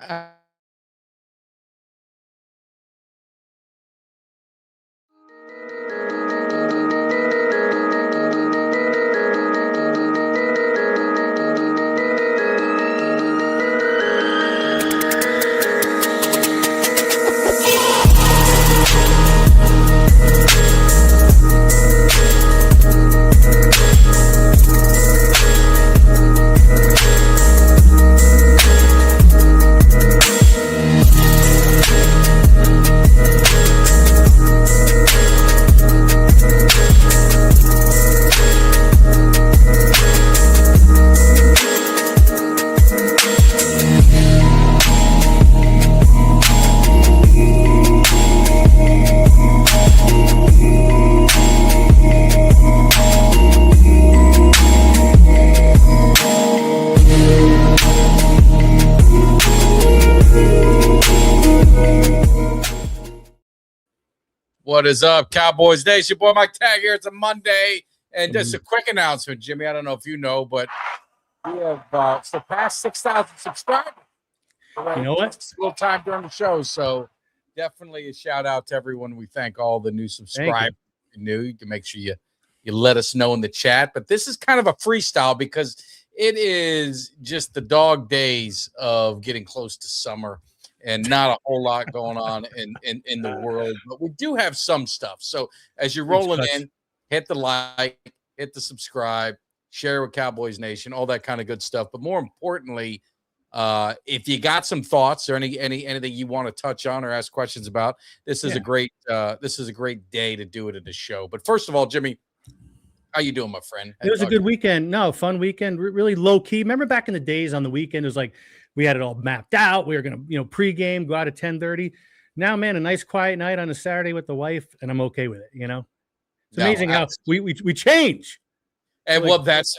Uh, What is up, Cowboys Nation? Boy, Mike Tag here. It's a Monday. And just a quick announcement, Jimmy. I don't know if you know, but we have surpassed 6,000 subscribers. You know what? It's a little time during the show, so definitely a shout out to everyone. We thank all the new subscribers. You can make sure you let us know in the chat. But this is kind of a freestyle because it is just the dog days of getting close to summer. And not a whole lot going on in the world, but we do have some stuff. So as you're rolling in, hit the like, hit the subscribe, share with Cowboys Nation, all that kind of good stuff. But more importantly, if you got some thoughts or anything you want to touch on or ask questions about, this is a great day to do it at the show. But first of all, Jimmy, how you doing, my friend? It was a good weekend. No, fun weekend, really low key. Remember back in the days on the weekend, it was like we had it all mapped out. We were going to, pregame, go out at 10:30. Now, man, a nice quiet night on a Saturday with the wife, and I'm okay with it. It's amazing how we change. And well, that's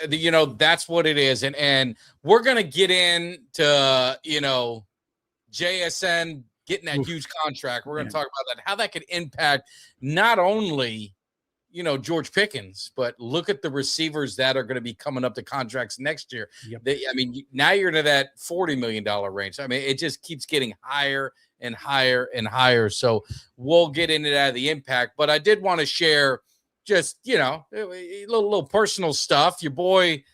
what it is. And we're going to get into, JSN getting that huge contract. We're going to talk about that, how that could impact not only George Pickens, but look at the receivers that are going to be coming up to contracts next year. Yep. Now you're into that $40 million range. I mean, it just keeps getting higher and higher and higher. So we'll get into that, the impact. But I did want to share just, a little personal stuff. Your boy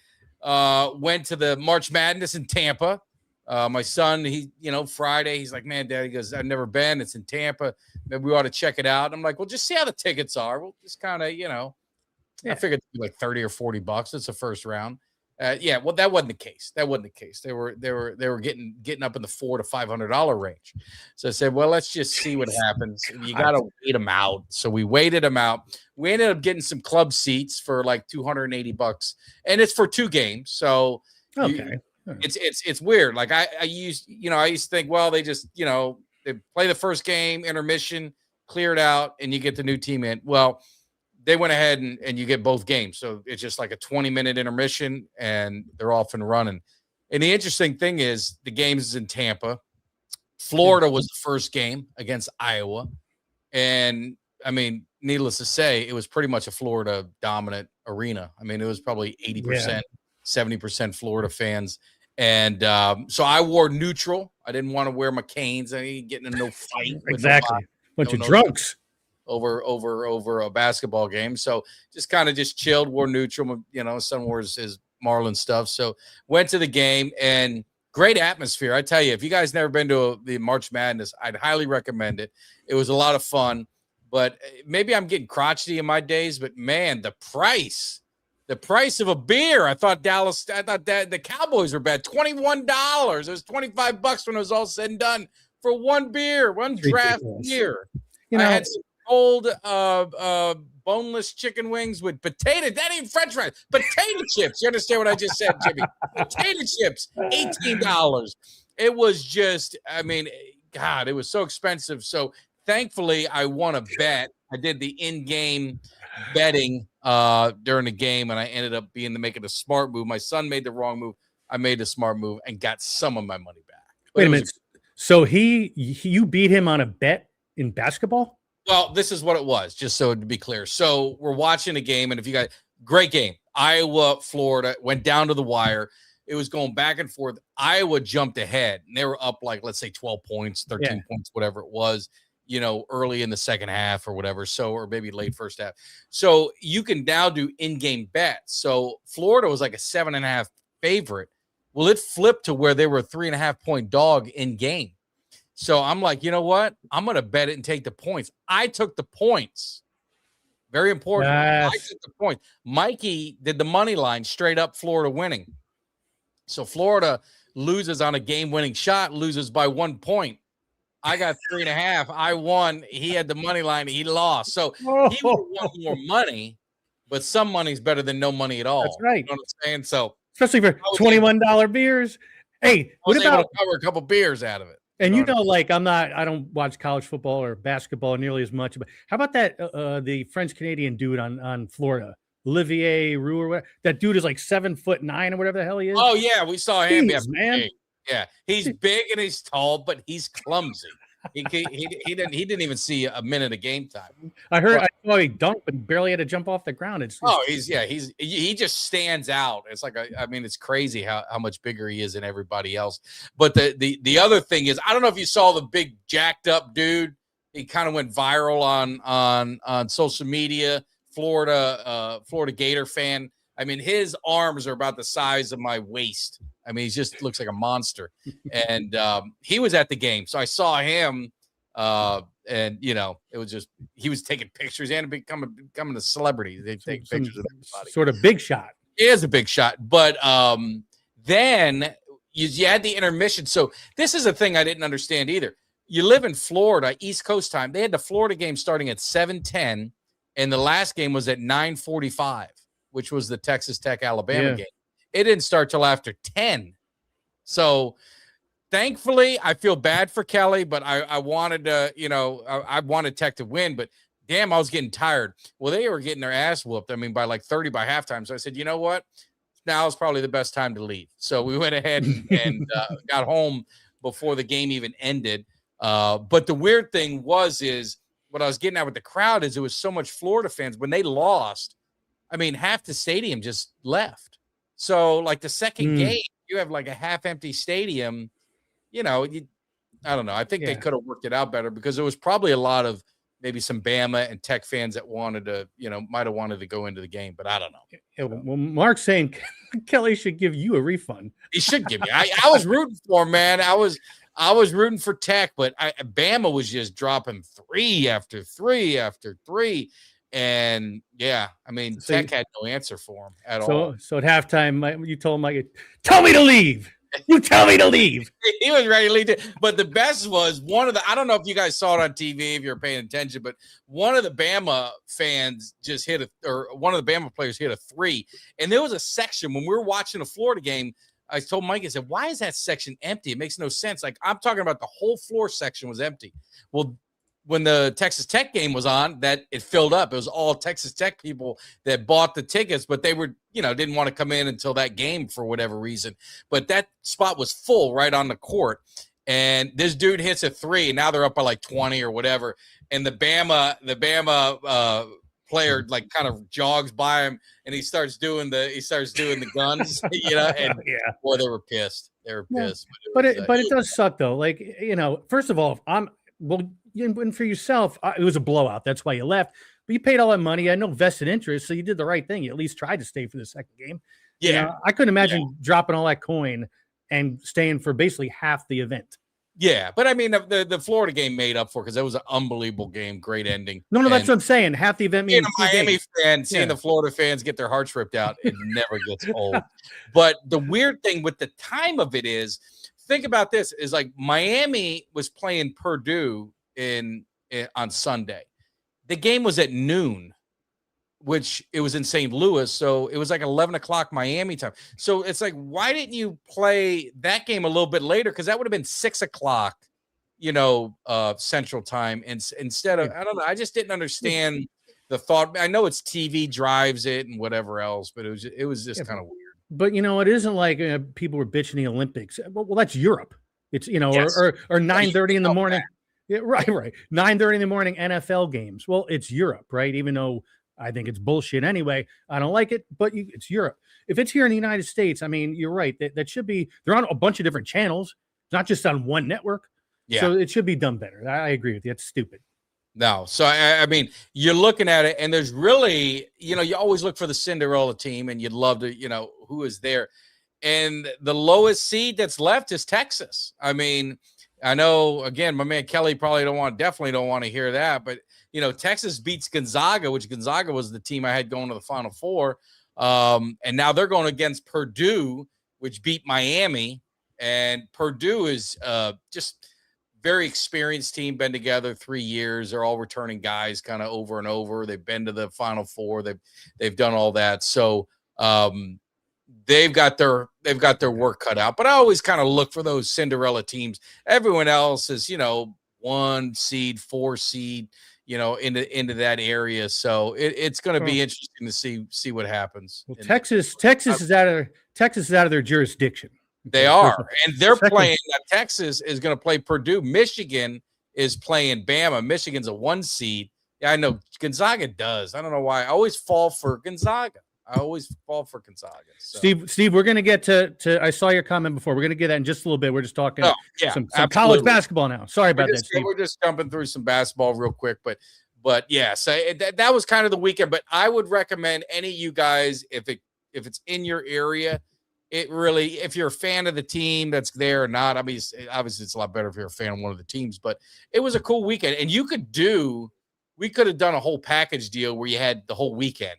went to the March Madness in Tampa. My son, Friday, he's like, man, Dad, he goes, I've never been. It's in Tampa. Maybe we ought to check it out. I'm like, well, just see how the tickets are. We'll just kind of, I figured it'd be like $30 or $40. It's the first round. Well, that wasn't the case. They were getting up in the $400 to $500 range. So I said, well, let's just see what happens. You got to wait them out. So we waited them out. We ended up getting some club seats for like $280, and it's for 2 games. So okay. It's weird. Like I used to think, well, they just, they play the first game, intermission, clear it out, and you get the new team in. Well, they went ahead and you get both games. So it's just like a 20-minute intermission, and they're off and running. And the interesting thing is the game is in Tampa. Florida was the first game against Iowa. And, I mean, needless to say, it was pretty much a Florida dominant arena. I mean, it was probably 80%, 70% Florida fans. And so I wore neutral. I didn't want to wear my canes. I ain't getting in no fight. Exactly. Bunch of drunks over a basketball game. So just kind of chilled, wore neutral. Son wore his Marlin stuff. So went to the game, and great atmosphere. I tell you, if you guys never been to the March Madness, I'd highly recommend it. It was a lot of fun. But maybe I'm getting crotchety in my days, but man, the price of a beer. I thought that the Cowboys were bad. $21. It was $25 when it was all said and done for one beer, one draft beer. I had some cold boneless chicken wings with potato. That ain't French fries. Potato chips. You understand what I just said, Jimmy? Potato chips, $18. It was just, God, it was so expensive. So thankfully, I won a bet. I did the in-game betting during the game, and I ended up making a smart move. My son made the wrong move. I made the smart move and got some of my money back. Wait a minute. So you beat him on a bet in basketball? Well, this is what it was, just so to be clear. So we're watching a game, and if you guys, great game. Iowa, Florida, went down to the wire. it was going back and forth. Iowa jumped ahead, and they were up like, let's say 12 points, 13 points, whatever it was, early in the second half or whatever. So, or maybe late first half. So you can now do in-game bets. So Florida was like a 7.5 favorite. Well, it flipped to where they were a 3.5 point dog in game. So I'm like, you know what? I'm going to bet it and take the points. I took the points. Very important. Yes. I took the point. Mikey did the money line straight up Florida winning. So Florida loses on a game-winning shot, loses by 1 point. I got 3.5. I won. He had the money line. He lost. So he would have won more money, but some money's better than no money at all. That's right. You know what I'm saying? So especially for $21 beers. Hey, what about able to cover a couple beers out of it? And I don't watch college football or basketball nearly as much. But how about that? The French Canadian dude on Florida, Olivier Roux or whatever. That dude is like 7'9" or whatever the hell he is. Oh yeah, we saw him. Jeez, man. Yeah, he's big and he's tall, but he's clumsy. He didn't even see a minute of game time. I saw he dunked, but barely had to jump off the ground. He just stands out. It's like it's crazy how much bigger he is than everybody else. But the other thing is, I don't know if you saw the big jacked up dude. He kind of went viral on social media. Florida Gator fan. I mean, his arms are about the size of my waist. I mean, he just looks like a monster. And he was at the game. So I saw him and it was just, he was taking pictures and becoming a celebrity. They take pictures of everybody. Sort of big shot. It is a big shot. But then you had the intermission. So this is a thing I didn't understand either. You live in Florida, East Coast time. They had the Florida game starting at 7:10, and the last game was at 9:45, which was the Texas Tech Alabama game. It didn't start till after 10. So thankfully, I feel bad for Kelly, but I wanted to, I wanted Tech to win, but damn, I was getting tired. Well, they were getting their ass whooped. I mean, by like 30 by halftime. So I said, you know what? Now is probably the best time to leave. So we went ahead and got home before the game even ended. But the weird thing is what I was getting at with the crowd is it was so much Florida fans. When they lost, I mean, half the stadium just left. So like the second game, you have like a half empty stadium, I don't know. I think they could have worked it out better because there was probably a lot of maybe some Bama and Tech fans that wanted to, might have wanted to go into the game, but I don't know. Yeah, well, Mark's saying Kelly should give you a refund. He should give me. I was rooting for him, man. I was rooting for Tech, but Bama was just dropping 3 after 3 after 3. And Tech had no answer for him at all. So at halftime, you told Mike, tell me to leave. You tell me to leave. He was ready to leave. But the best was I don't know if you guys saw it on TV, if you're paying attention, but one of the Bama fans just one of the Bama players hit a 3. And there was a section when we were watching a Florida game. I told Mike, I said, why is that section empty? It makes no sense. Like, I'm talking about the whole floor section was empty. Well, when the Texas Tech game was on, that it filled up. It was all Texas Tech people that bought the tickets, but they were, didn't want to come in until that game for whatever reason. But that spot was full right on the court. And this dude hits a 3, and now they're up by like 20 or whatever. And the Bama player like kind of jogs by him, and he starts doing the guns, and boy, they were pissed. They were pissed. But it does suck though. Like, first of all, and for yourself, it was a blowout. That's why you left. But you paid all that money. I had no vested interest, so you did the right thing. You at least tried to stay for the second game. Yeah, I couldn't imagine dropping all that coin and staying for basically half the event. Yeah, but I mean, the Florida game made up for because it was an unbelievable game, great ending. No, that's what I'm saying. Half the event. Being a Miami fan, seeing the Florida fans get their hearts ripped out, it never gets old. But the weird thing with the time of it is, think about this: is like Miami was playing Purdue on Sunday. The game was at noon, which it was in St. Louis. So it was like 11 o'clock Miami time. So it's like, why didn't you play that game a little bit later? Because that would have been 6 o'clock, Central time. And instead of, I don't know, I just didn't understand the thought. I know it's TV drives it and whatever else, but it was just kind of weird. But it isn't like people were bitching the Olympics. Well, that's Europe. It's, Yes. or 9:30 in the morning. Yeah, right. 9:30 in the morning NFL games. Well, it's Europe, right? Even though I think it's bullshit anyway. I don't like it, but it's Europe. If it's here in the United States, I mean, you're right. That should be, they're on a bunch of different channels, not just on one network. Yeah. So it should be done better. I agree with you. It's stupid. No. So, I mean, you're looking at it and there's really, you always look for the Cinderella team and you'd love to, who is there. And the lowest seed that's left is Texas. I mean, I know, again, my man Kelly definitely don't want to hear that, but Texas beats Gonzaga, which Gonzaga was the team I had going to the Final Four. And now they're going against Purdue, which beat Miami. And Purdue is just very experienced team, been together 3 years. They're all returning guys kind of over and over. They've been to the Final Four. They've done all that. So they've got their work cut out. But I always kind of look for those Cinderella teams. Everyone else is, 1 seed, 4 seed, into that area. So it's going to be interesting to see what happens. Well, Texas is out of their jurisdiction. They are, and they're playing. Texas is going to play Purdue. Michigan is playing Bama. Michigan's a 1 seed. Yeah, I know Gonzaga does. I don't know why. I always fall for Gonzaga. So. Steve, we're going to get to. I saw your comment before. We're going to get that in just a little bit. We're just talking some college basketball now. Sorry about that, Steve. We're just jumping through some basketball real quick, but yeah. So that was kind of the weekend. But I would recommend any of you guys, if it's in your area. It really, if you're a fan of the team that's there or not, I mean, obviously it's a lot better if you're a fan of one of the teams, but it was a cool weekend. And we could have done a whole package deal where you had the whole weekend.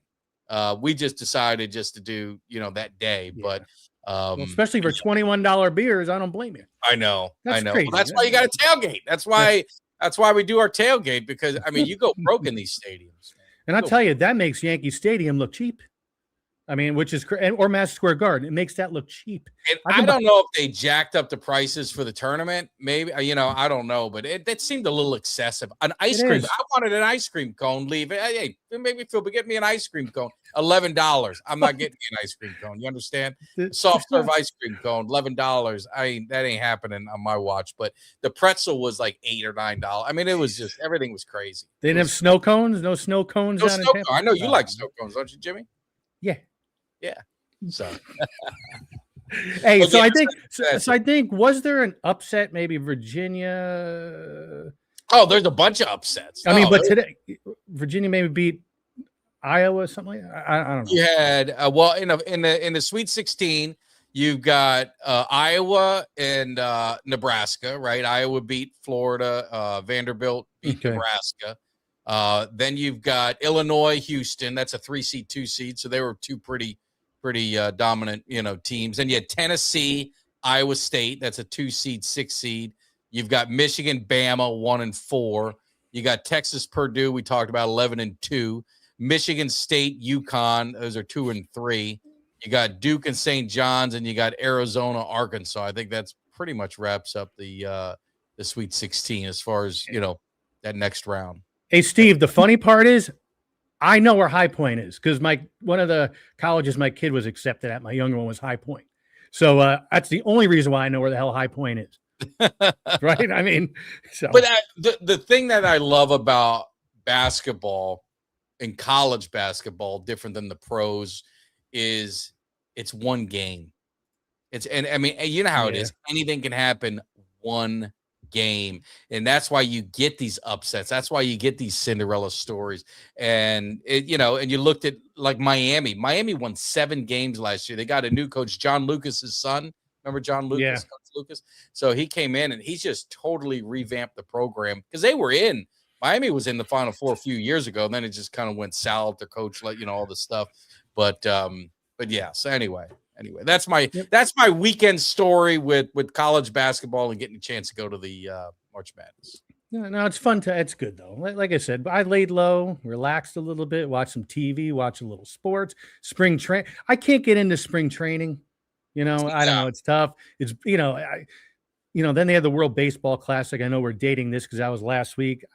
We just decided just to do, that day, but especially for $21 beers, I don't blame you. I know. Crazy. Well, that's why you got a tailgate. That's why we do our tailgate, because I mean, you go broke in these stadiums. And I'll tell you, that makes Yankee Stadium look cheap. I mean, which is or Madison Square Garden. It makes that look cheap. And I don't know if they jacked up the prices for the tournament. Maybe, I don't know, but that seemed a little excessive. An ice cream. I wanted an ice cream cone. Leave it. Hey, it made me feel, but get me an ice cream cone. $11. I'm not getting an ice cream cone. You understand? Soft serve ice cream cone, $11. That ain't happening on my watch. But the pretzel was like $8 or $9. I mean, it was just, everything was crazy. They didn't have snow cones. No snow cones. No snow cone. I know you like snow cones, don't you, Jimmy? Yeah. Yeah. So, hey, so I think, was there an upset? Maybe Virginia. Oh, there's a bunch of upsets. I mean, but today Virginia maybe beat Iowa, something like that. I don't know. You had in the Sweet 16, you've got Iowa and Nebraska, right? Iowa beat Florida. Vanderbilt beat Nebraska. Then you've got Illinois, Houston. That's a 3 seed, 2 seed. So they were two pretty dominant, teams. And you had Tennessee, Iowa State. That's a 2 seed, 6 seed. You've got Michigan, Bama, 1 and 4. You got Texas, Purdue. We talked about 11 and 2. Michigan State, UConn. Those are 2 and 3. You got Duke and St. John's, and you got Arizona, Arkansas. I think that's pretty much wraps up the Sweet 16 as far as that next round. Hey, Steve, the funny part is I know where High Point is because one of the colleges my kid was accepted at, my younger one, was High Point. So that's the only reason why I know where the hell High Point is. Right? I mean, so. But the thing that I love about basketball and college basketball, different than the pros, is it's one game. And I mean, you know how it is. Anything can happen one game, and that's why you get these upsets. That's why you get these Cinderella stories. And and you looked at like Miami won 7 games last year. They got a new coach, John Lucas's son. Remember John Lucas? Yeah. Coach Lucas. So he came in and he's just totally revamped the program, because Miami was in the Final Four a few years ago, and then it just kind of went south. The coach, all this stuff. But yeah. So anyway, that's my weekend story with college basketball and getting a chance to go to the March Madness. No, it's fun. It's good though. Like I said, I laid low, relaxed a little bit, watched some TV, watch a little sports. Spring train. I can't get into spring training. I don't know. It's tough. It's then they had the World Baseball Classic. I know we're dating this because that was last week.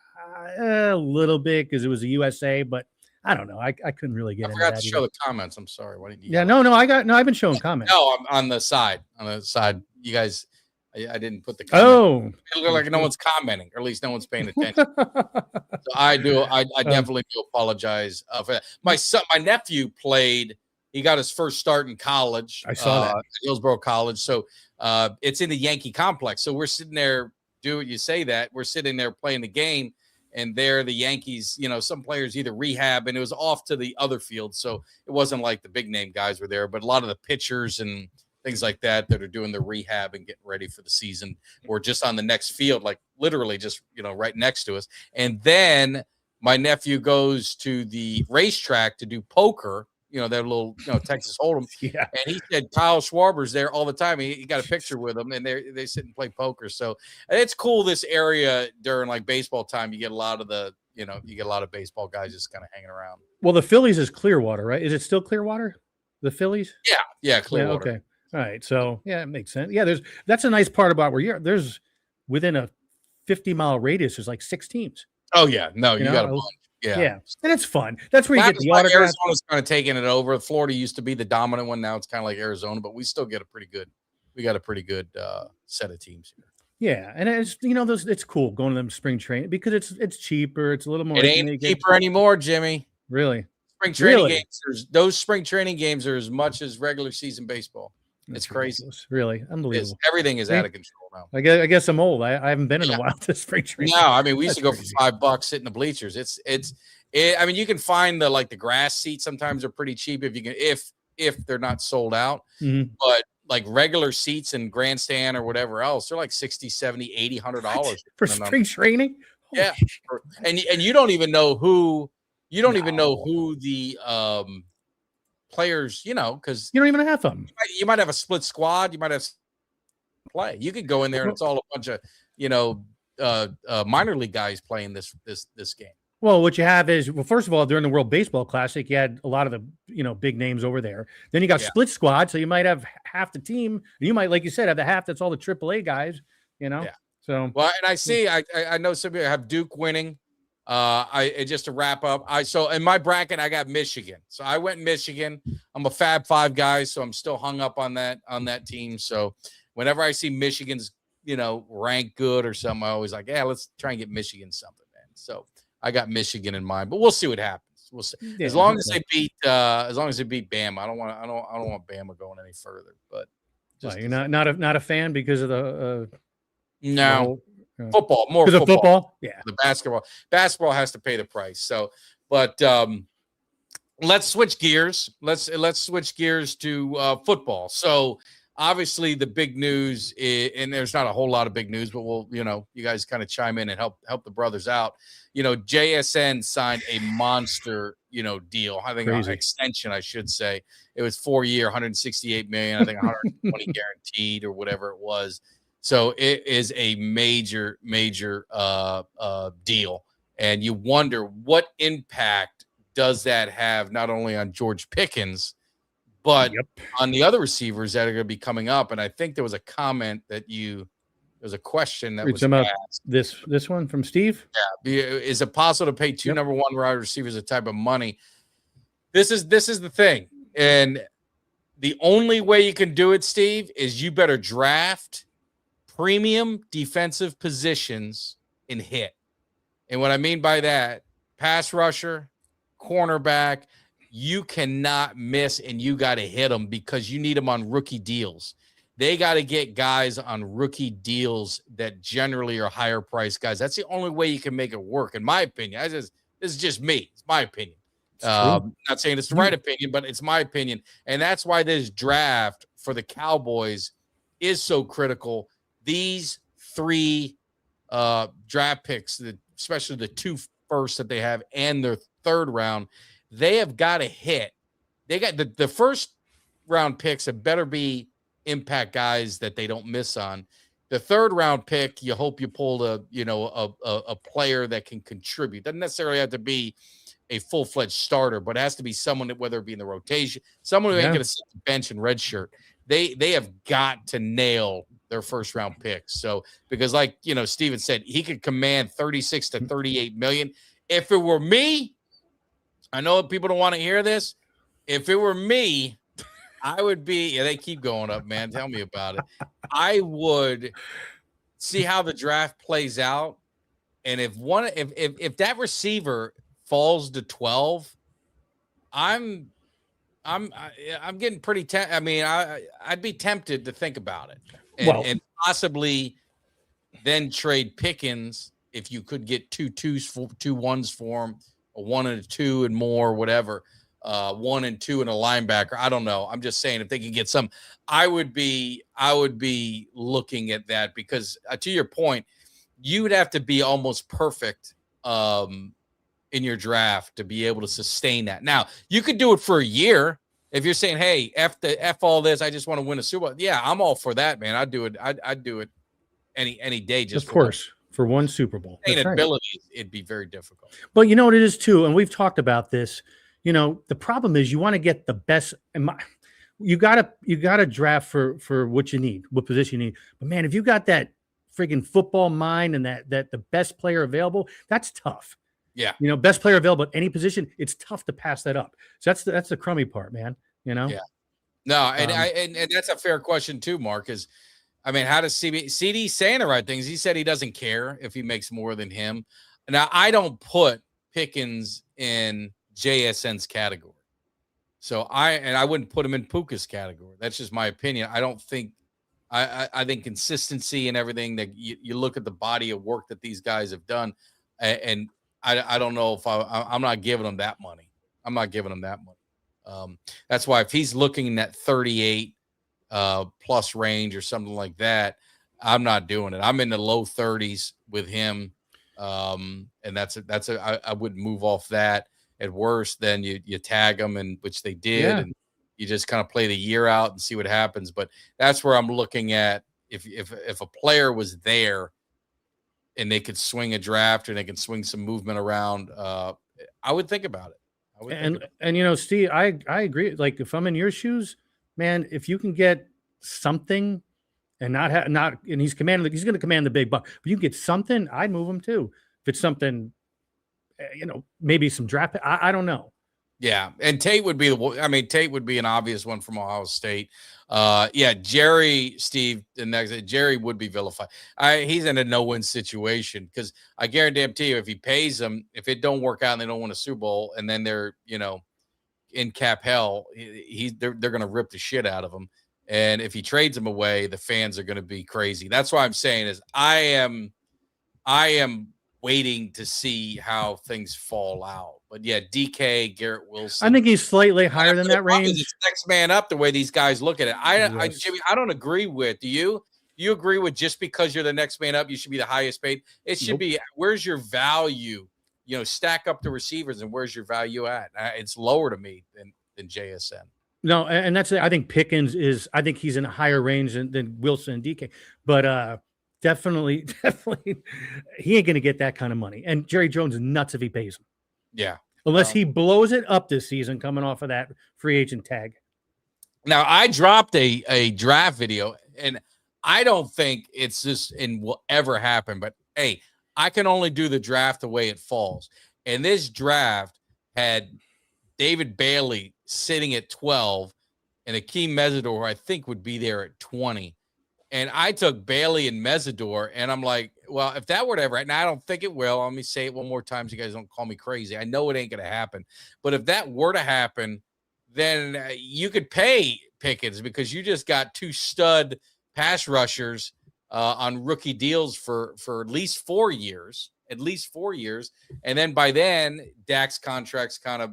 A little bit because it was the USA, but I don't know. I couldn't really get into that. I forgot to show the comments. I'm sorry. Why didn't you? Yeah, no. I've been showing comments. No, I'm on the side. On the side, you guys. I didn't put the comment. Oh, It looked like no one's commenting, or at least no one's paying attention. So I definitely do apologize for that. My nephew played. He got his first start in college. I saw that. At Hillsborough College. So it's in the Yankee complex. So we're sitting there. You say that we're sitting there playing the game, and there the Yankees. Some players either rehab, and it was off to the other field. So it wasn't like the big name guys were there, but a lot of the pitchers and things like that are doing the rehab and getting ready for the season, or just on the next field, like literally just, right next to us. And then my nephew goes to the racetrack to do poker, that little, Texas Hold'em. Yeah. And he said Kyle Schwarber's there all the time. He got a picture with him, and they sit and play poker. So it's cool. This area during like baseball time, you get a lot of baseball guys just kind of hanging around. Well, the Phillies is Clearwater, right? Is it still Clearwater? The Phillies? Yeah, Clearwater. Yeah, okay. All right. So yeah, it makes sense. Yeah, that's a nice part about where there's within a 50-mile radius, there's like 6 teams. Oh yeah. No, you got a bunch. Yeah. And it's fun. That's where you get the autographs. Arizona's kind of taking it over. Florida used to be the dominant one. Now it's kind of like Arizona, but we still get a pretty good set of teams here. Yeah, and it's it's cool going to them spring training because it's cheaper. It's a little more. It ain't cheaper anymore, Jimmy. Really? Spring training games. Those spring training games are as much as regular season baseball. It's crazy. Really unbelievable. Everything is out of control now. I guess I'm old. I haven't been in a while to spring training. No, I mean we used to go for $5, sit in the bleachers. I mean you can find the grass seats sometimes are pretty cheap if they're not sold out. Mm-hmm. But like regular seats and grandstand or whatever else, they're like $60, $70, $80, for spring training. Yeah, and you don't even know who the players, because you don't even have them. You might have a split squad. You might have play. You could go in there and it's all a bunch of minor league guys playing this game. Well, what you have is, first of all, during the World Baseball Classic, you had a lot of the big names over there. Then you got split squad, so you might have half the team. And you might, like you said, have the half that's all the AAA guys. Yeah. So well, and I know some people have Duke winning. Just to wrap up, so in my bracket I got Michigan. So I went Michigan. I'm a Fab Five guy, so I'm still hung up on that team. So whenever I see Michigan's ranked good or something, I always like, yeah, let's try and get Michigan something, man. So I got Michigan in mind, but we'll see what happens. We'll see. Yeah, as long as they beat Bama, I don't want Bama going any further. But you're not a fan because of the no. Football, more because of football. Yeah, the basketball has to pay the price. So, but let's switch gears. Let's switch gears to football. So, obviously, the big news and there's not a whole lot of big news, but we'll you guys kind of chime in and help the brothers out. JSN signed a monster deal. I think an extension, I should say. It was 4-year, $168 million. I think 120 guaranteed or whatever it was. So it is a major deal. And you wonder what impact does that have not only on George Pickens, but on the other receivers that are going to be coming up. And I think there was a comment that there's a question that was asked. This one from Steve? Yeah. Is it possible to pay two number one wide receivers a type of money? This is the thing. And the only way you can do it, Steve, is you better draft premium defensive positions and hit. And what I mean by that, pass rusher, cornerback, you cannot miss and you got to hit them because you need them on rookie deals. They got to get guys on rookie deals that generally are higher priced guys. That's the only way you can make it work, in my opinion. This is just me. It's my opinion. Not saying it's the right opinion, but it's my opinion. And that's why this draft for the Cowboys is so critical. These 3 draft picks, especially the 2 first that they have and their 3rd round, they have got to hit. They got the first round picks have better be impact guys that they don't miss on. The 3rd round pick, you hope you pulled a player that can contribute. Doesn't necessarily have to be a full-fledged starter, but it has to be someone that, whether it be in the rotation, someone who ain't going to sit the bench in red shirt. They have got to nail their 1st round picks. So, because like, Steven said, he could command 36 to 38 million. If it were me, I know people don't want to hear this. If it were me, I would be, they keep going up, man. Tell me about it. I would see how the draft plays out. And if that receiver falls to 12, I'm getting pretty I mean, I'd be tempted to think about it and possibly then trade Pickens if you could get 2 ones for him, a 1 and a 2 and more, whatever. 1 and 2 and a linebacker. I don't know. I'm just saying if they could get some, I would be looking at that because to your point, you would have to be almost perfect in your draft to be able to sustain that. Now, you could do it for a year. If you're saying, hey, F all this, I just want to win a Super Bowl. Yeah, I'm all for that, man. I'd do it. I'd do it any day. Just of course, for one Super Bowl. Sustainability, it'd be very difficult. But you know what it is too, and we've talked about this. You know, the problem is you want to get the best. You gotta draft for what you need, what position you need. But man, if you got that friggin' football mind and that the best player available, that's tough. Yeah. You know, best player available at any position, it's tough to pass that up. So that's the crummy part, man. You know? Yeah. No, and that's a fair question too, Mark, is I mean, how does CD saying the right things? He said he doesn't care if he makes more than him. Now, I don't put Pickens in JSN's category. So I wouldn't put him in Puka's category. That's just my opinion. I don't think I think consistency and everything that you look at the body of work that these guys have done, and I don't know if I'm not giving them that money. I'm not giving them that money. That's why if he's looking at 38 plus range or something like that, I'm not doing it. I'm in the low 30s with him, and I wouldn't move off that. At worst, then you tag them, and which they did, and you just kind of play the year out and see what happens. But that's where I'm looking at if a player was there and they could swing a draft or they can swing some movement around, I would think about it. And you know, Steve, I agree. Like if I'm in your shoes, man, if you can get something and and he's going to command the big buck, but you can get something, I'd move him too. If it's something, you know, maybe some draft. I don't know. Yeah, and Tate would be Tate would be an obvious one from Ohio State. Jerry, Steve, the next Jerry would be vilified. He's in a no-win situation because I guarantee you, if he pays them, if it don't work out and they don't win a Super Bowl, and then they're in cap hell, they're going to rip the shit out of him. And if he trades him away, the fans are going to be crazy. That's why I'm saying is I am waiting to see how things fall out. But yeah, DK, Garrett Wilson. I think he's slightly higher than that range. It's next man up the way these guys look at it. Jimmy, I don't agree with. Do you? You agree with just because you're the next man up, you should be the highest paid? It should be where's your value? Stack up the receivers and where's your value at? It's lower to me than JSN. No, and that's it. I think Pickens I think he's in a higher range than Wilson and DK. But definitely, he ain't going to get that kind of money. And Jerry Jones is nuts if he pays him. Yeah. Unless he blows it up this season coming off of that free agent tag. Now, I dropped a draft video, and I don't think it's just will ever happen. But, hey, I can only do the draft the way it falls. And this draft had David Bailey sitting at 12 and Akeem Mesidor, I think, would be there at 20. And I took Bailey and Mesidor, and I'm like, well, if that were to ever happen, I don't think it will. Let me say it one more time so you guys don't call me crazy. I know it ain't going to happen. But if that were to happen, then you could pay Pickens because you just got 2 stud pass rushers on rookie deals for at least 4 years. And then by then, Dak's contract's kind of,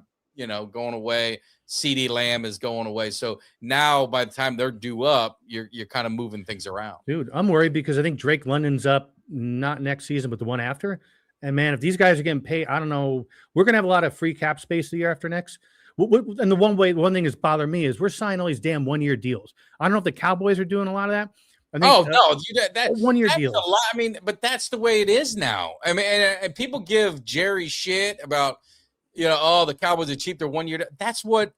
going away. CeeDee Lamb is going away. So now by the time they're due up, you're kind of moving things around. Dude, I'm worried because I think Drake London's up not next season, but the one after. And man, if these guys are getting paid, I don't know. We're going to have a lot of free cap space the year after next. And the one thing that's bothering me is we're signing all these damn 1-year deals. I don't know if the Cowboys are doing a lot of that. No, that 1-year deal. A lot. I mean, but that's the way it is now. I mean, and people give Jerry shit about, the Cowboys are cheap. They're 1 year. That's what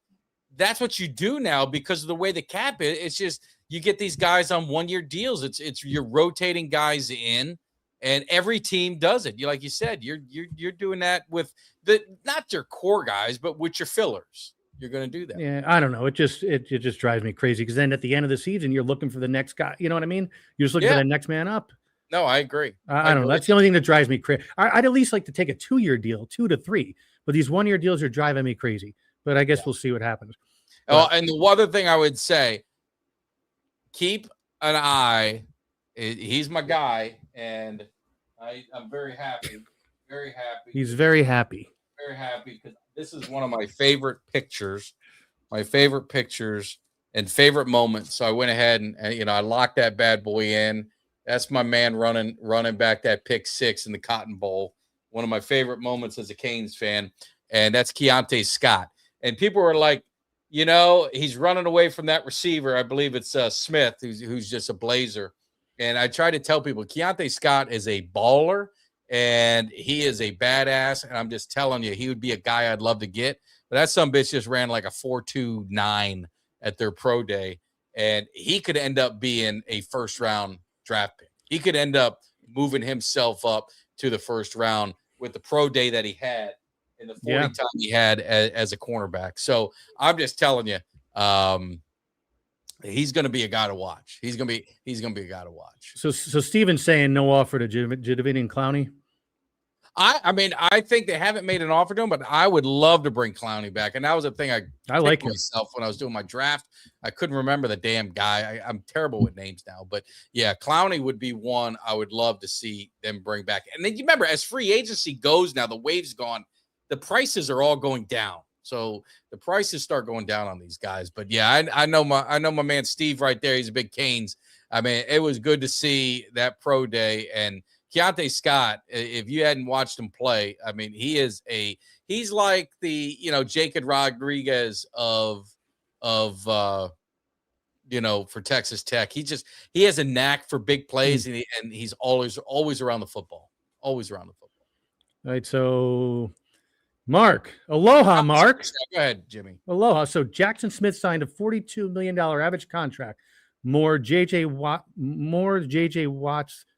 you do now because of the way the cap is. It's just you get these guys on 1-year deals. It's you're rotating guys in, and every team does it. Like you said, you're doing that with not your core guys, but with your fillers. you're going to do that. Yeah, I don't know. It just drives me crazy because then at the end of the season, you're looking for the next guy. You know what I mean? You're just looking for the next man up. No, I agree. I don't know. That's the only thing that drives me crazy. I'd at least like to take a 2-year deal, 2 to 3. But these 1-year deals are driving me crazy. But I guess we'll see what happens. Oh, and the other thing I would say, keep an eye. He's my guy, and I'm very happy. Very happy. He's very happy. Very happy because this is one of my favorite pictures. My favorite pictures and favorite moments. So I went ahead and I locked that bad boy in. That's my man running back that pick 6 in the Cotton Bowl. One of my favorite moments as a Canes fan, and that's Keontae Scott. And people were like, he's running away from that receiver. I believe it's Smith, who's just a blazer. And I try to tell people, Keontae Scott is a baller, and he is a badass. And I'm just telling you, he would be a guy I'd love to get. But that some bitch just ran like a 4.29 at their pro day, and he could end up being a first-round draft pick. He could end up moving himself up to the first round with the pro day that he had and the 40 time he had as a cornerback. So I'm just telling you, he's going to be a guy to watch. He's going to be a guy to watch. So Steven's saying no offer to Jadeveon Clowney. I mean, I think they haven't made an offer to him, but I would love to bring Clowney back. And that was the thing I like myself when I was doing my draft. I couldn't remember the damn guy. I'm terrible with names now, but yeah, Clowney would be one I would love to see them bring back. And then you remember, as free agency goes now, the wave's gone. The prices are all going down. So the prices start going down on these guys. But yeah, I know my man Steve right there. He's a big Canes. I mean, it was good to see that pro day. And Keontae Scott, if you hadn't watched him play, I mean, he's like the, Jacob Rodriguez of for Texas Tech. He has a knack for big plays, and he's always around the football. Always around the football. All right, so Mark. Aloha, Mark. Go ahead, Jimmy. Aloha. So Jackson Smith signed a $42 million average contract. More JJ Watts,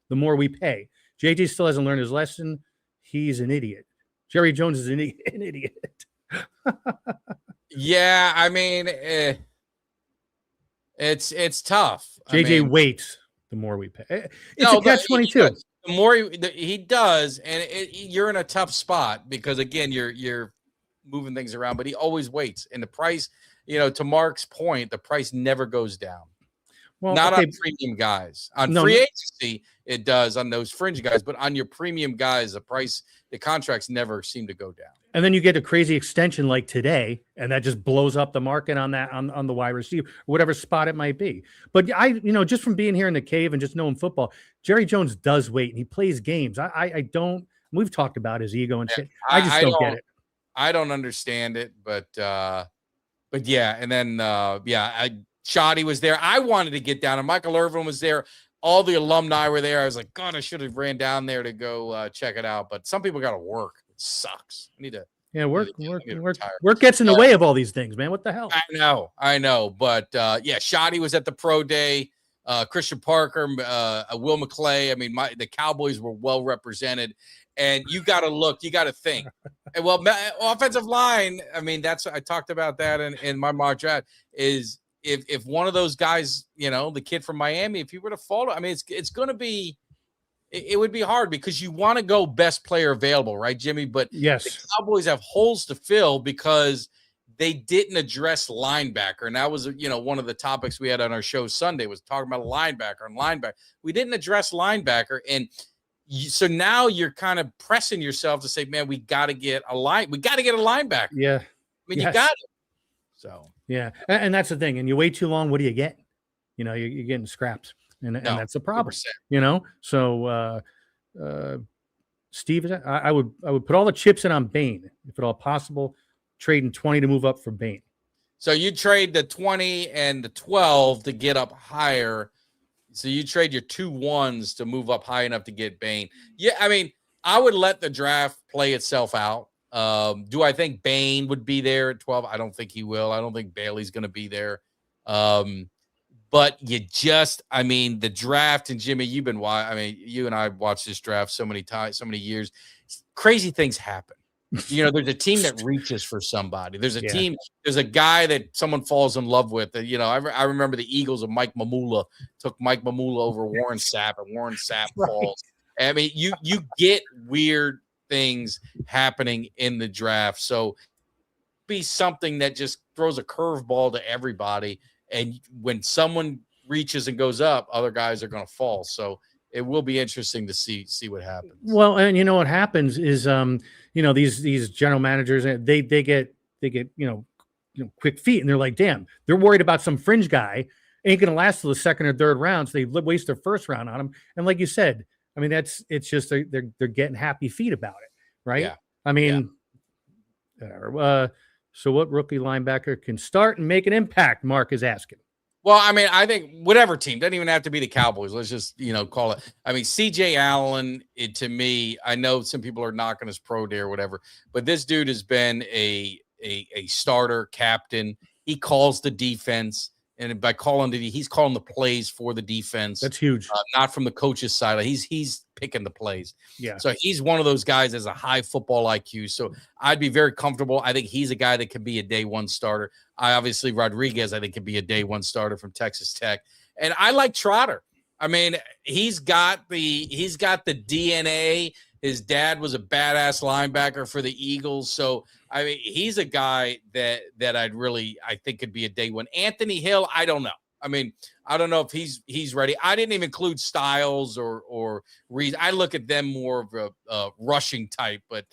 the more we pay. JJ still hasn't learned his lesson. He's an idiot. Jerry Jones is an idiot. Yeah, I mean, it's tough. JJ waits, the more we pay. It's a catch-22. The more he does, and you're in a tough spot because, again, you're moving things around, but he always waits. And the price, to Mark's point, the price never goes down. Well, not on premium guys. On free agency, it does on those fringe guys, but on your premium guys, the contracts never seem to go down. And then you get a crazy extension like today, and that just blows up the market on that on the wide receiver, whatever spot it might be. But just from being here in the cave and just knowing football, Jerry Jones does wait and he plays games. I don't. We've talked about his ego and shit. I just don't get it. I don't understand it, but yeah. And then Shoddy was there. I wanted to get down, and Michael Irvin was there. All the alumni were there. I was like, God, I should have ran down there to go check it out. But some people got to work. It sucks. I need to. Yeah, work gets in the way of all these things, man. What the hell? I know. But Shoddy was at the pro day. Christian Parker, Will McClay. I mean, the Cowboys were well represented. And you got to look. You got to think. And offensive line. I mean, that's I talked about that in my mock draft. Is if one of those guys, the kid from Miami, if he were to fall, I mean, it's going to be. It would be hard because you want to go best player available, right, Jimmy? But yes, the Cowboys have holes to fill because they didn't address linebacker. And that was, one of the topics we had on our show Sunday was talking about a linebacker. We didn't address linebacker. And so now you're kind of pressing yourself to say, man, we got to get a linebacker. Yeah. I mean, you got it. So, yeah. And that's the thing. And you wait too long. What do you get? You're getting scraps. And that's the problem, 100%. So Steve, I would put all the chips in on Bain, if at all possible, trading 20 to move up for Bain. So you trade the 20 and the 12 to get up higher. So you trade your 2 1s to move up high enough to get Bain. Yeah, I mean, I would let the draft play itself out. Do I think Bain would be there at 12? I don't think he will. I don't think Bailey's going to be there. But the draft, and Jimmy, you and I watched this draft so many times, so many years. Crazy things happen. there's a team that reaches for somebody. There's a Yeah. team, there's a guy that someone falls in love with. I remember the Eagles of Mike Mamula took Mike Mamula over Warren Sapp, and Warren Sapp falls. I mean, you get weird things happening in the draft. So be something that just throws a curveball to everybody. And when someone reaches and goes up, other guys are going to fall. So it will be interesting to see what happens. Well, and what happens is, these general managers, they get quick feet, and they're like, damn, they're worried about some fringe guy ain't going to last till the second or third rounds. They waste their first round on him. And like you said, I mean, it's just, they're getting happy feet about it. Right. Yeah. I mean, so what rookie linebacker can start and make an impact? Mark is asking. Well, I mean, I think whatever team, doesn't even have to be the Cowboys. Let's just, call it. I mean, CJ Allen, to me, I know some people are knocking his pro day or whatever, but this dude has been a starter, captain. He calls the defense, and by calling he's calling the plays for the defense. That's huge. Not from the coach's side. He's picking the plays. Yeah. So he's one of those guys that has a high football IQ. So I'd be very comfortable. I think he's a guy that could be a day one starter. Obviously Rodriguez, I think, could be a day one starter from Texas Tech. And I like Trotter. I mean, he's got the DNA. His dad was a badass linebacker for the Eagles. So, I mean, he's a guy that I think could be a day one. Anthony Hill, I don't know. I mean, I don't know if he's ready. I didn't even include Styles or Reed. I look at them more of a rushing type, but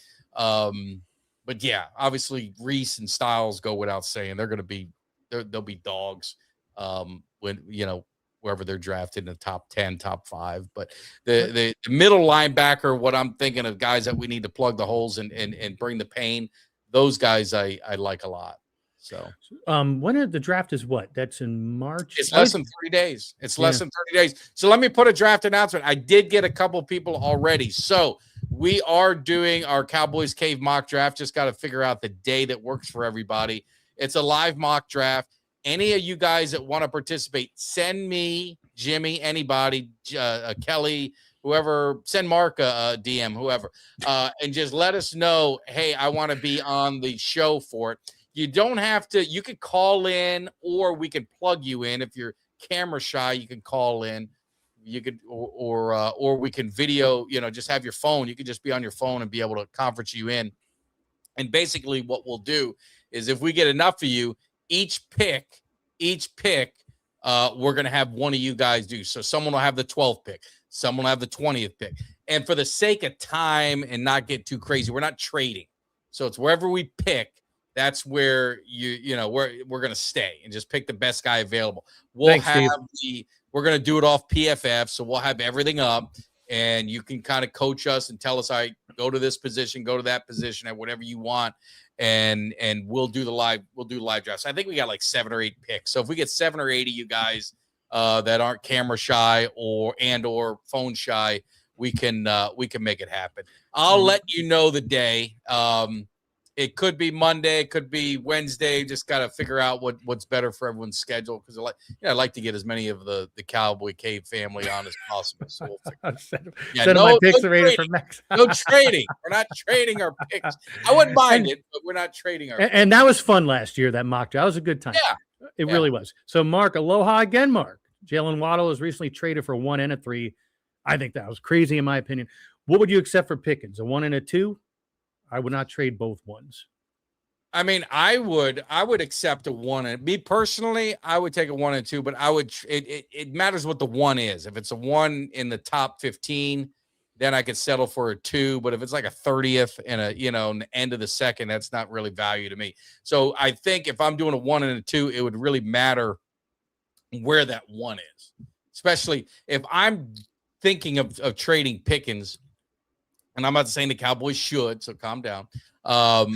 yeah, obviously Reese and Styles go without saying. They'll be dogs when wherever they're drafted in the top 10, top 5. But the middle linebacker, what I'm thinking of guys that we need to plug the holes and bring the pain, those guys I like a lot. So when the draft is what? That's in March. It's less than 30 days. It's less than 30 days. So let me put a draft announcement. I did get a couple people already. So we are doing our Cowboys Cave mock draft. Just got to figure out the day that works for everybody. It's a live mock draft. Any of you guys that want to participate, send me, Jimmy, anybody, Kelly, whoever, send Mark a DM, whoever, and just let us know, hey, I want to be on the show for it. You don't have to, you could call in, or we could plug you in. If you're camera shy, you can call in. You could, or we can video, just have your phone. You could just be on your phone and be able to conference you in. And basically what we'll do is, if we get enough of you, each pick, we're going to have one of you guys do. So someone will have the 12th pick. Someone will have the 20th pick. And for the sake of time and not get too crazy, we're not trading. So it's wherever we pick, that's where we're going to stay and just pick the best guy available. We're going to do it off PFF. So we'll have everything up, and you can kind of coach us and tell us, I go to this position, go to that position, and whatever you want. And we'll do live drafts. I think we got like 7 or 8 picks. So if we get 7 or 8 of you guys that aren't camera shy or phone shy, we can make it happen. I'll let you know the day. It could be Monday, it could be Wednesday. Just got to figure out what's better for everyone's schedule, because I like to get as many of the Cowboy Cave family on as possible. So we'll my picks are rated for Max. No trading. We're not trading our picks. I wouldn't mind it, but we're not trading our picks. And that was fun last year, that mock draft. That was a good time. Yeah. It really was. So Mark, aloha again, Mark. Jalen Waddle was recently traded for 1 and a 3. I think that was crazy in my opinion. What would you accept for Pickens? A 1 and a 2? I would not trade both ones. I mean, I would accept a 1. And me personally, I would take a 1 and 2, but it matters what the 1 is. If it's a 1 in the top 15, then I could settle for a 2. But if it's like a 30th and in the end of the second, that's not really value to me. So I think if I'm doing a 1 and a 2, it would really matter where that 1 is, especially if I'm thinking of trading Pickens. And I'm not saying the Cowboys should, so calm down. I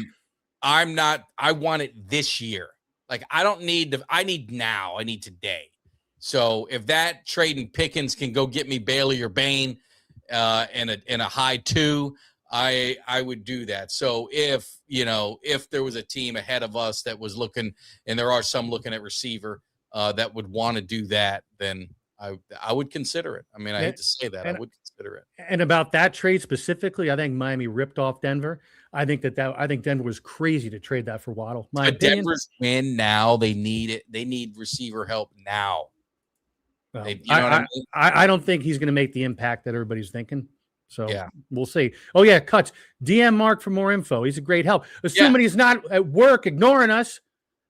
want it this year. Like, I need now. I need today. So if that trading Pickens can go get me Bailey or Bain in a high 2, I would do that. So if there was a team ahead of us that was looking, and there are some looking at receiver that would want to do that, then I would consider it. I mean, I hate to say that. I would consider it. consider it. And about that trade specifically, I think Miami ripped off Denver. I think Denver was crazy to trade that for Waddle. My opinion. Denver's win now. They need it. They need receiver help now. Well, you know what I mean? I don't think he's going to make the impact that everybody's thinking. So yeah, we'll see. Oh yeah, Cuts. DM Mark for more info. He's a great help. Assuming he's not at work ignoring us.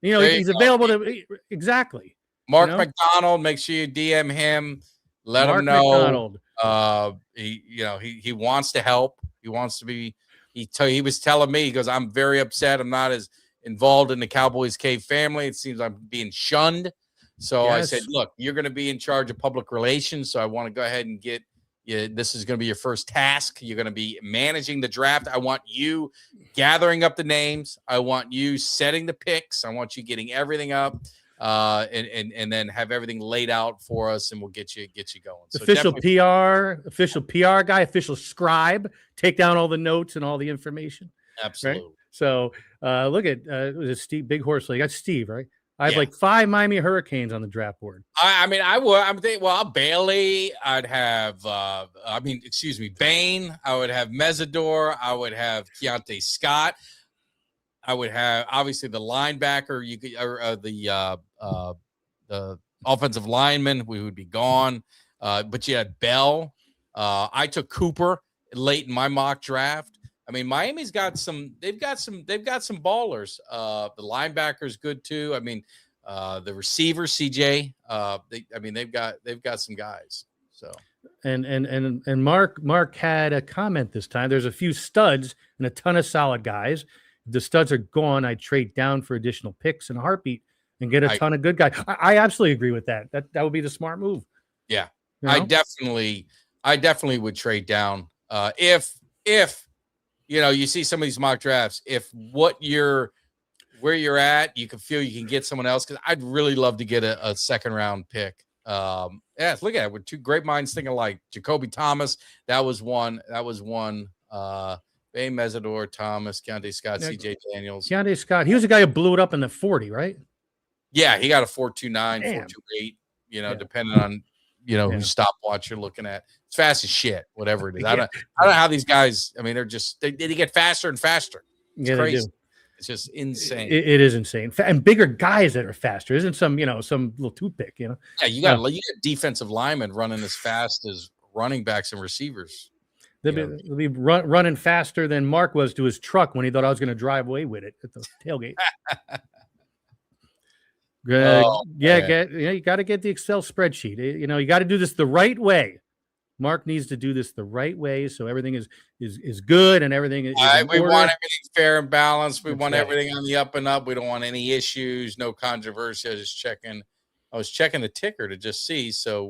You know, he's available to exactly. Mark McDonald. Make sure you DM him. Let him know. McDonald. He wants to help. He wants to be. He was telling me, he goes, I'm very upset. I'm not as involved in the Cowboys Cave family. It seems I'm being shunned. So I said, look, you're going to be in charge of public relations. So I want to go ahead and get you. This is going to be your first task. You're going to be managing the draft. I want you gathering up the names. I want you setting the picks. I want you getting everything up. And then have everything laid out for us, and we'll get you going. So official PR guy, official scribe, take down all the notes and all the information. Absolutely. Right? So look at it was a Steve Big Horse. You got Steve, right? I have like 5 Miami Hurricanes on the draft board. I mean, I would. I'm thinking, well, Bailey. I'd have. Bain. I would have Mesidor. I would have Keontae Scott. I would have obviously the linebacker. You could or the offensive lineman. We would be gone. But you had Bell. I took Cooper late in my mock draft. I mean, Miami's got some. They've got some ballers. The linebacker's good too. I mean, the receiver CJ. They've got some guys. So. And Mark had a comment this time. There's a few studs and a ton of solid guys. If the studs are gone, I trade down for additional picks in a heartbeat and get a ton of good guys. I absolutely agree with that. That would be the smart move. Yeah, you know? I definitely would trade down if you see some of these mock drafts. If where you're at, you can feel you can get someone else. Because I'd really love to get a second round pick. Look at it. We're two great minds thinking alike. Jacoby Thomas, that was one. Bay Mesidor, Thomas, Keontae Scott, CJ Daniels. Keontae Scott, he was the guy who blew it up in the 40, right? Yeah, he got a 4.29, 4.28, depending on whose stopwatch you're looking at. It's fast as shit, whatever it is. I don't know how these guys, I mean, they're just they get faster and faster. It's crazy. They do. It's just insane. It is insane. And bigger guys that are faster. Isn't some little toothpick, Yeah, you got defensive linemen running as fast as running backs and receivers. They'll be running faster than Mark was to his truck when he thought I was going to drive away with it at the tailgate. You got to get the Excel spreadsheet. You got to do this the right way. Mark needs to do this the right way, so everything is good and everything is. We want everything fair and balanced. We want everything on the up and up. We don't want any issues, no controversy. I was checking the ticker to just see. So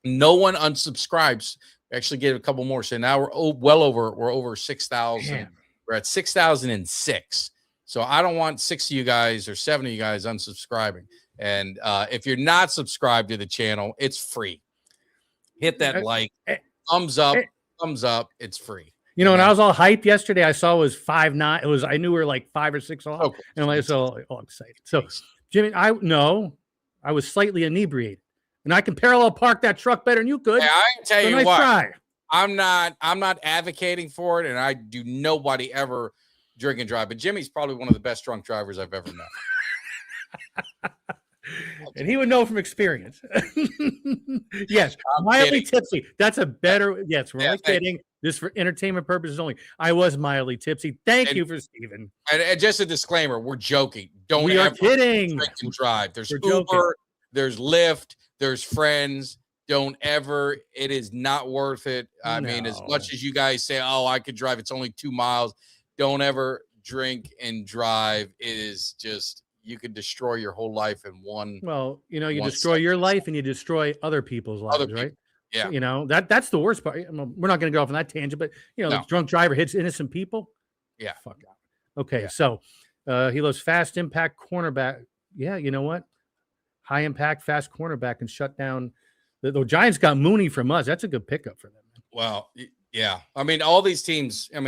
no one unsubscribes. We actually get a couple more. So now we're over 6,000. We're at 6,006. So I don't want 6 of you guys or 7 of you guys unsubscribing. And if you're not subscribed to the channel, it's free. Hit that thumbs up. It's free. When I was all hyped yesterday, I saw it was 5.9. I knew we were like 5 or 6 off. Okay. And I was all excited. So Jimmy, I was slightly inebriated. And I can parallel park that truck better than you could. Hey, I can tell you what. Try. I'm not advocating for it, and I do nobody ever drink and drive. But Jimmy's probably one of the best drunk drivers I've ever met. And he would know from experience. Yes, mildly tipsy. That's a better. Yes, we're only kidding. This for entertainment purposes only. I was mildly tipsy. Thank you for Steven. And just a disclaimer: we're joking. We are kidding. Drink and drive. There's Uber. There's Lyft. There's friends. Don't ever. It is not worth it. I mean, as much as you guys say, "Oh, I could drive. It's only 2 miles." Don't ever drink and drive. It is just. You could destroy your whole life in one. Well, you destroy your life and you destroy other people's lives, right? Yeah. That's the worst part. We're not going to go off on that tangent, but the drunk driver hits innocent people. Yeah. Fuck out. Okay. Yeah. So he loves fast impact cornerback. Yeah. You know what? High impact, fast cornerback and shut down. The Giants got Mooney from us. That's a good pickup for them. Well, yeah. I mean, all these teams, the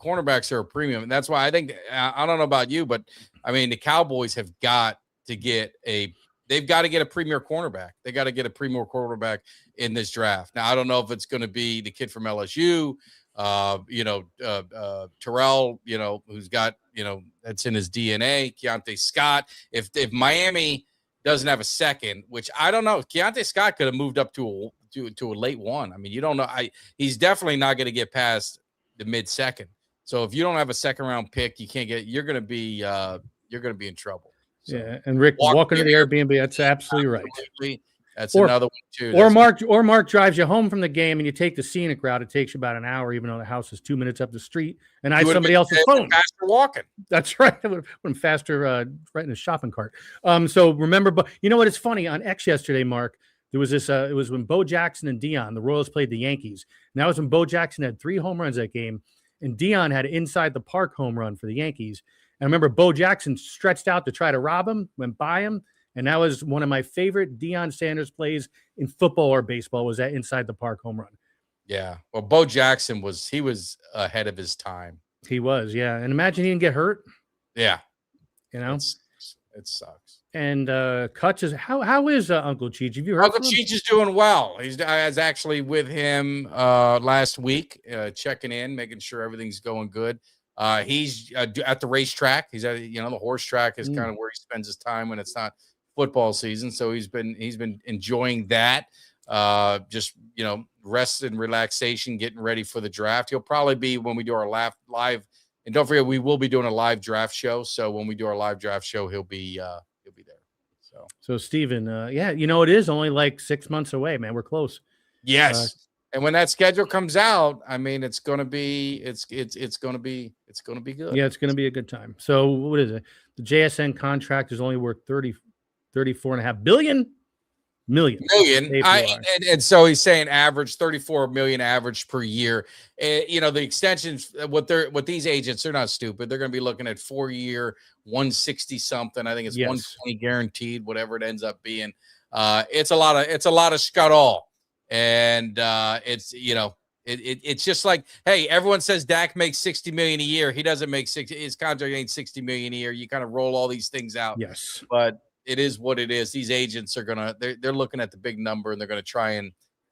cornerbacks are a premium. And that's why I think, I don't know about you, but I mean, the Cowboys have got to get a they've got to get a premier cornerback. They got to get a premier quarterback in this draft. Now, I don't know if it's going to be the kid from LSU, Terrell, who's got, that's in his DNA, Keontae Scott. If Miami doesn't have a second, which I don't know, Keontae Scott could have moved up to a late one. I mean, you don't know. He's definitely not going to get past the mid-second. So if you don't have a second-round pick, you're going to be in trouble. So, yeah, and Rick, walking to the Airbnb, that's absolutely right. That's another one too. Or Mark drives you home from the game and you take the scenic route. It takes you about an hour, even though the house is 2 minutes up the street. And I had somebody else's phone. Faster walking. That's right. I would have been faster right in a shopping cart. So remember, but you know what? It's funny on X yesterday, Mark. There was this. It was when Bo Jackson and Dion, the Royals, played the Yankees. And that was when Bo Jackson had 3 home runs that game, and Dion had an inside the park home run for the Yankees. And I remember Bo Jackson stretched out to try to rob him, went by him. And that was one of my favorite Deion Sanders plays in football or baseball, was that inside the park home run. Yeah. Well, Bo Jackson was ahead of his time. He was, yeah. And imagine he didn't get hurt. Yeah. It sucks. And Kutch is how is Uncle Cheech? Have you heard? Uncle Cheech is doing well. I was actually with him last week, checking in, making sure everything's going good. He's at the racetrack. He's at the horse track is kind of where he spends his time when it's not football season. So he's been enjoying that. Just rest and relaxation, getting ready for the draft. He'll probably be when we do our live. And don't forget, we will be doing a live draft show. So when we do our live draft show, he'll be there. So Steven, it is only like 6 months away, man. We're close. Yes. And when that schedule comes out, I mean, it's going to be good. Yeah, it's going to be a good time. So what is it? The JSN contract is only worth $34.5 million. And so he's saying average 34 million average per year. The extensions, what these agents, they're not stupid. They're going to be looking at 4-year, 160 something. I think it's 120 guaranteed, whatever it ends up being. It's a lot of scuttle. And it's just like, hey, everyone says Dak makes $60 million a year. He doesn't make 60. His contract ain't $60 million a year. You kind of roll all these things out. Yes, but it is what it is. These agents are they're looking at the big number and they're gonna try and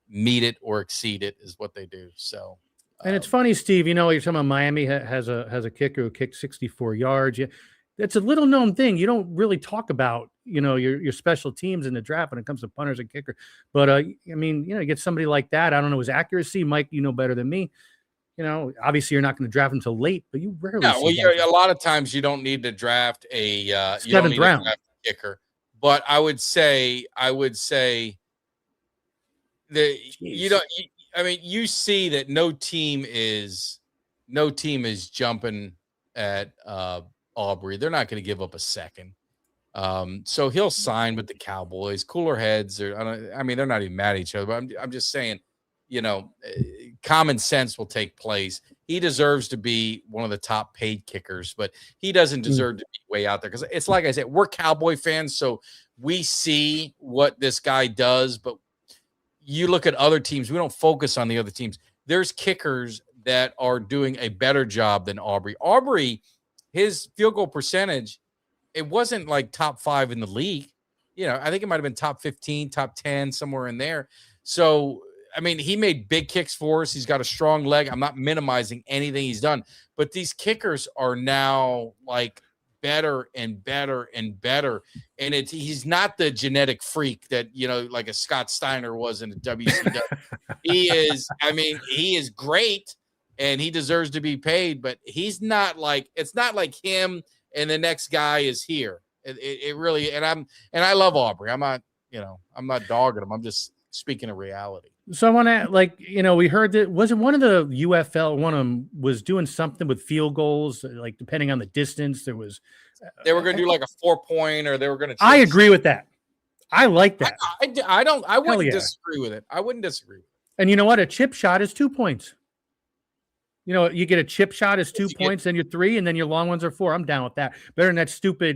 meet it or exceed it is what they do. So, and it's funny, Steve. You're talking about Miami has a kicker who kicked 64 yards. That's a little known thing. You don't really talk about your special teams in the draft when it comes to punters and kicker. But you get somebody like that. I don't know his accuracy, Mike. You know better than me. Obviously you're not going to draft until late, but you rarely. No, a lot of times you don't need to draft a 7th round kicker. But I would say that you see that no team is jumping at Aubrey. They're not going to give up a second. So he'll sign with the Cowboys. Cooler heads they're not even mad at each other, but I'm just saying, common sense will take place. He deserves to be one of the top paid kickers, but he doesn't deserve to be way out there because it's like I said, we're Cowboy fans, so we see what this guy does, but you look at other teams, we don't focus on the other teams. There's kickers that are doing a better job than Aubrey. Aubrey, his field goal percentage, it wasn't like top 5 in the league. I think it might have been top 15, top 10, somewhere in there. So he made big kicks for us. He's got a strong leg. I'm not minimizing anything he's done, but these kickers are now like better and better and better. And he's not the genetic freak that, like a Scott Steiner was in the WCW. He is great and he deserves to be paid, but it's not like him and the next guy is here. It really, and I love Aubrey. I'm not dogging him. I'm just speaking of reality. So I want to, we heard that wasn't one of the UFL, one of them was doing something with field goals, like depending on the distance. They were going to do like a 4-point, or they were going to. I agree with that. I like that. I wouldn't disagree with it. I wouldn't disagree. And you know what? A chip shot is 2 points. You get a chip shot is 2 points, then you're 3, and then your long ones are 4. I'm down with that. Better than that stupid,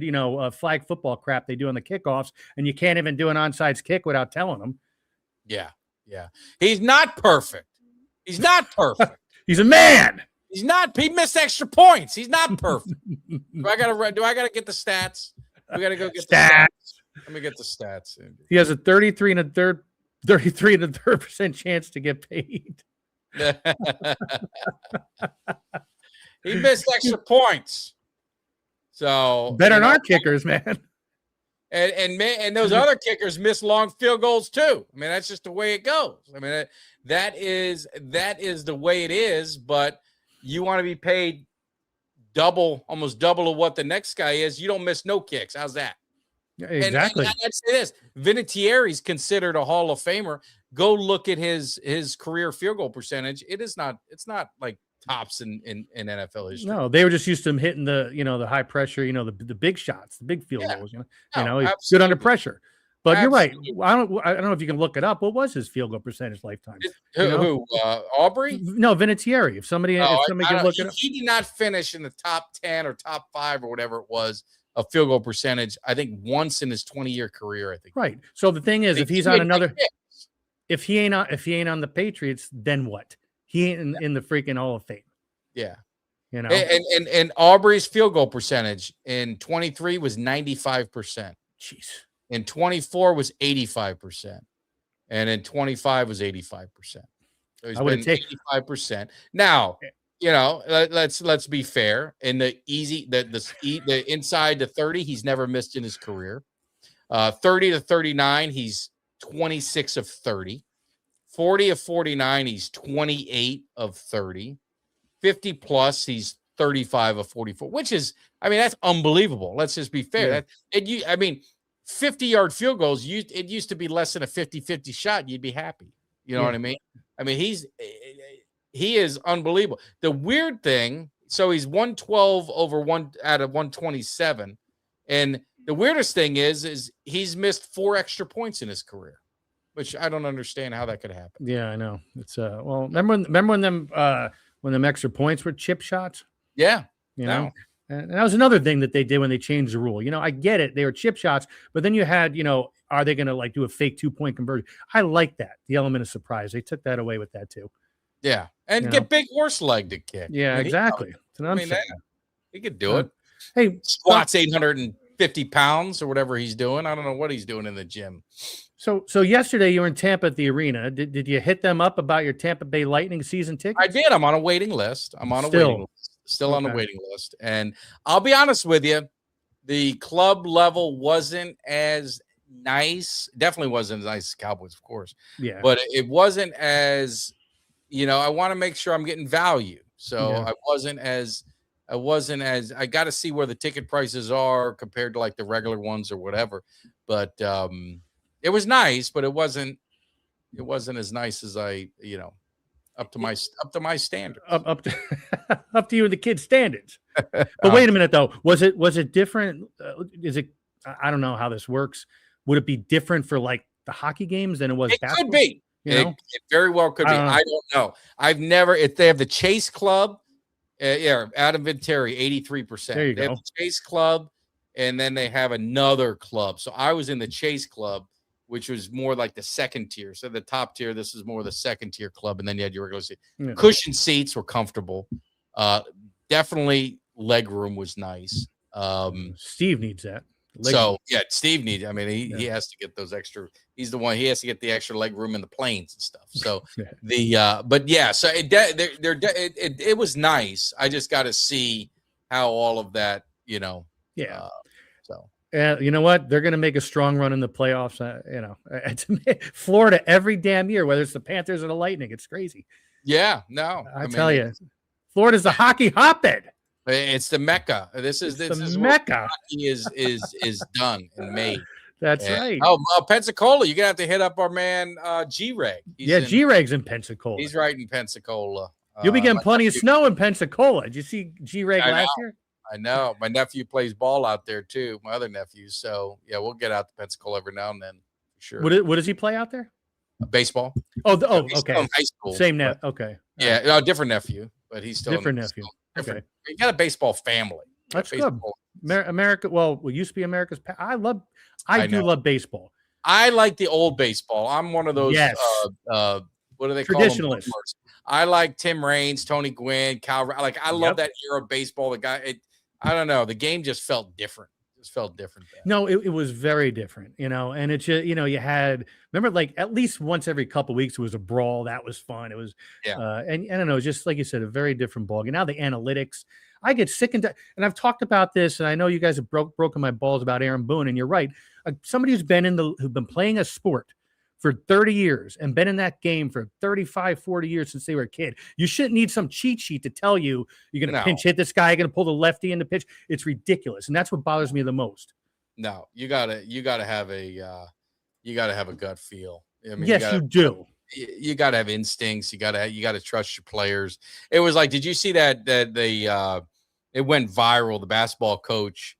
flag football crap they do on the kickoffs, and you can't even do an onside kick without telling them. Yeah. He's not perfect. He's He's a man. He's not. He missed extra points. He's not perfect. Do I gotta get the stats? We gotta go get the stats. Let me get the stats. He has a 33.3% chance to get paid. He missed extra points. So better than our kickers, man. And those other kickers miss long field goals too. I mean, that's just the way it goes. I mean, that is the way it is. But you want to be paid almost double of what the next guy is. You don't miss no kicks. How's that? Yeah, exactly. And I'd say this: Vinatieri's considered a Hall of Famer. Go look at his career field goal percentage. It's not like tops in NFL history. No, they were just used to him hitting the high pressure, the big shots, the big field goals. He's good under pressure. But absolutely. You're right. I don't know if you can look it up. What was his field goal percentage lifetime? Who Aubrey? No, Vinatieri. If somebody can look it up, he did not finish in the top 10 or top 5 or whatever it was of field goal percentage. I think once in his 20-year career. I think. Right. So the thing is, if he's on another, if he ain't on the Patriots, then what? He ain't in the freaking Hall of Fame. Yeah. And Aubrey's field goal percentage in 23 was 95%. Jeez. In 24 was 85%. And in 25 was 85%. So he's been 85%. Now, let's be fair. In the the inside to 30, he's never missed in his career. 30 to 39, he's 26 of 30. 40 of 49, he's 28 of 30. 50 plus, he's 35 of 44, which is, that's unbelievable. Let's just be fair. Yeah. 50-yard field goals, it used to be less than a 50-50 shot. You'd be happy. You know what I mean? He is unbelievable. The weird thing, so he's 112 over 1 out of 127. And the weirdest thing is he's missed 4 extra points in his career, which I don't understand how that could happen. Yeah, I know. It's remember when them extra points were chip shots? Yeah. And that was another thing that they did when they changed the rule. I get it. They were chip shots, but then you had, are they going to do a fake 2-point conversion? I like that. The element of surprise. They took that away with that too. Yeah. And get big horse leg to kick. Yeah, exactly. It's an unfair. He could do it. Hey, squats 850 pounds or whatever he's doing. I don't know what he's doing in the gym. So yesterday you were in Tampa at the arena. Did you hit them up about your Tampa Bay Lightning season tickets? I did. I'm on a waiting list. Still on a waiting list. And I'll be honest with you, the club level wasn't as nice. Definitely wasn't as nice as Cowboys, of course. Yeah. But it wasn't as, I want to make sure I'm getting value. So I wasn't as I got to see where the ticket prices are compared to like the regular ones or whatever. But it was nice, but it wasn't as nice as up to my standards. Up to you and the kids' standards. But wait a minute though. Was it different? Is it? I don't know how this works. Would it be different for like the hockey games than it was? It basketball? Could be. It very well could be. I don't know. I've never. If they have the Chase Club, Adam Vinatieri, 83%. There you go. They have the Chase Club, and then they have another club. So I was in the Chase Club, which was more like the second tier. So the top tier, this is more the second tier club. And then you had your regular seat. Yeah. Cushion seats were comfortable. Definitely leg room was nice. Steve needs that. Steve needs, he has to get those extra. He's the one, he has to get the extra leg room in the planes and stuff. So so it was nice. I just got to see how all of that, you know what? They're going to make a strong run in the playoffs. Florida every damn year, whether it's the Panthers or the Lightning, it's crazy. Yeah, no, I tell you, Florida's the hockey hotbed. It's the Mecca. This is Mecca. Hockey is done and made. That's right. Oh, Pensacola, you're gonna have to hit up our man G-Reg. G-Reg's in Pensacola. He's right in Pensacola. You'll be getting plenty of snow in Pensacola. Did you see G-Reg last year? I know. My nephew plays ball out there too. My other nephew. So we'll get out to Pensacola every now and then for sure. What does he play out there? Baseball. He's okay. Still in high school. Same net. Okay. Yeah, different nephew, but he's still different nephew. Okay. He got a baseball family. That's good. America. Well, what used to be America's. I do love baseball. I like the old baseball. I'm one of those. Yes. What do they call traditionalists? I like Tim Raines, Tony Gwynn, Cal. I love that era of baseball. The guy. I don't know. The game just felt different. just felt different then. No, it was very different, and it's just, you had, remember, like at least once every couple of weeks, it was a brawl. That was fun. It was, and I don't know, just like you said, a very different ballgame. Now the analytics, I get sick and I've talked about this, and I know you guys have broken my balls about Aaron Boone, and you're right. Somebody who's been playing a sport for 30 years and been in that game for 35, 40 years since they were a kid. You shouldn't need some cheat sheet to tell you you're going to pinch hit this guy, you're going to pull the lefty in the pitch. It's ridiculous. And that's what bothers me the most. No, you gotta have a gut feel. I mean, yes, you do. You gotta have instincts. You gotta trust your players. It was like, did you see that it went viral, the basketball coach?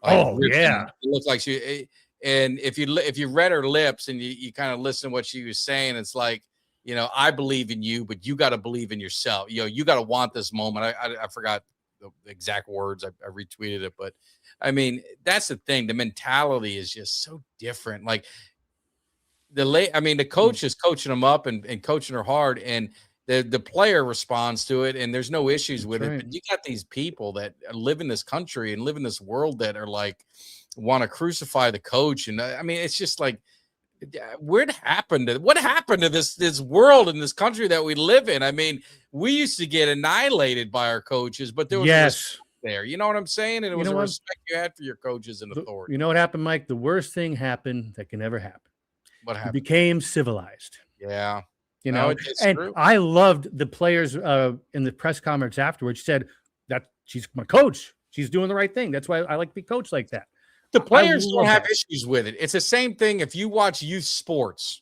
It looked like she. And if you read her lips and you kind of listen to what she was saying, it's like, I believe in you, but you got to believe in yourself. You got to want this moment. I forgot the exact words. I retweeted it, but I mean, that's the thing. The mentality is just so different. Like the coach is coaching them up and coaching her hard, and the player responds to it, and there's no issues with it. But you got these people that live in this country and live in this world that are like, want to crucify the coach. And I mean, it's just like, what happened to this world and this country that we live in? I mean, we used to get annihilated by our coaches, but there was respect there. You know what I'm saying? And it was a respect you had for your coaches and authority. You know what happened, Mike? The worst thing happened that can never happen. What happened? You became civilized. Yeah. And true. I loved the players in the press conference afterwards said that she's my coach. She's doing the right thing. That's why I like to be coached like that. The players don't have issues with it. It's the same thing. If you watch youth sports,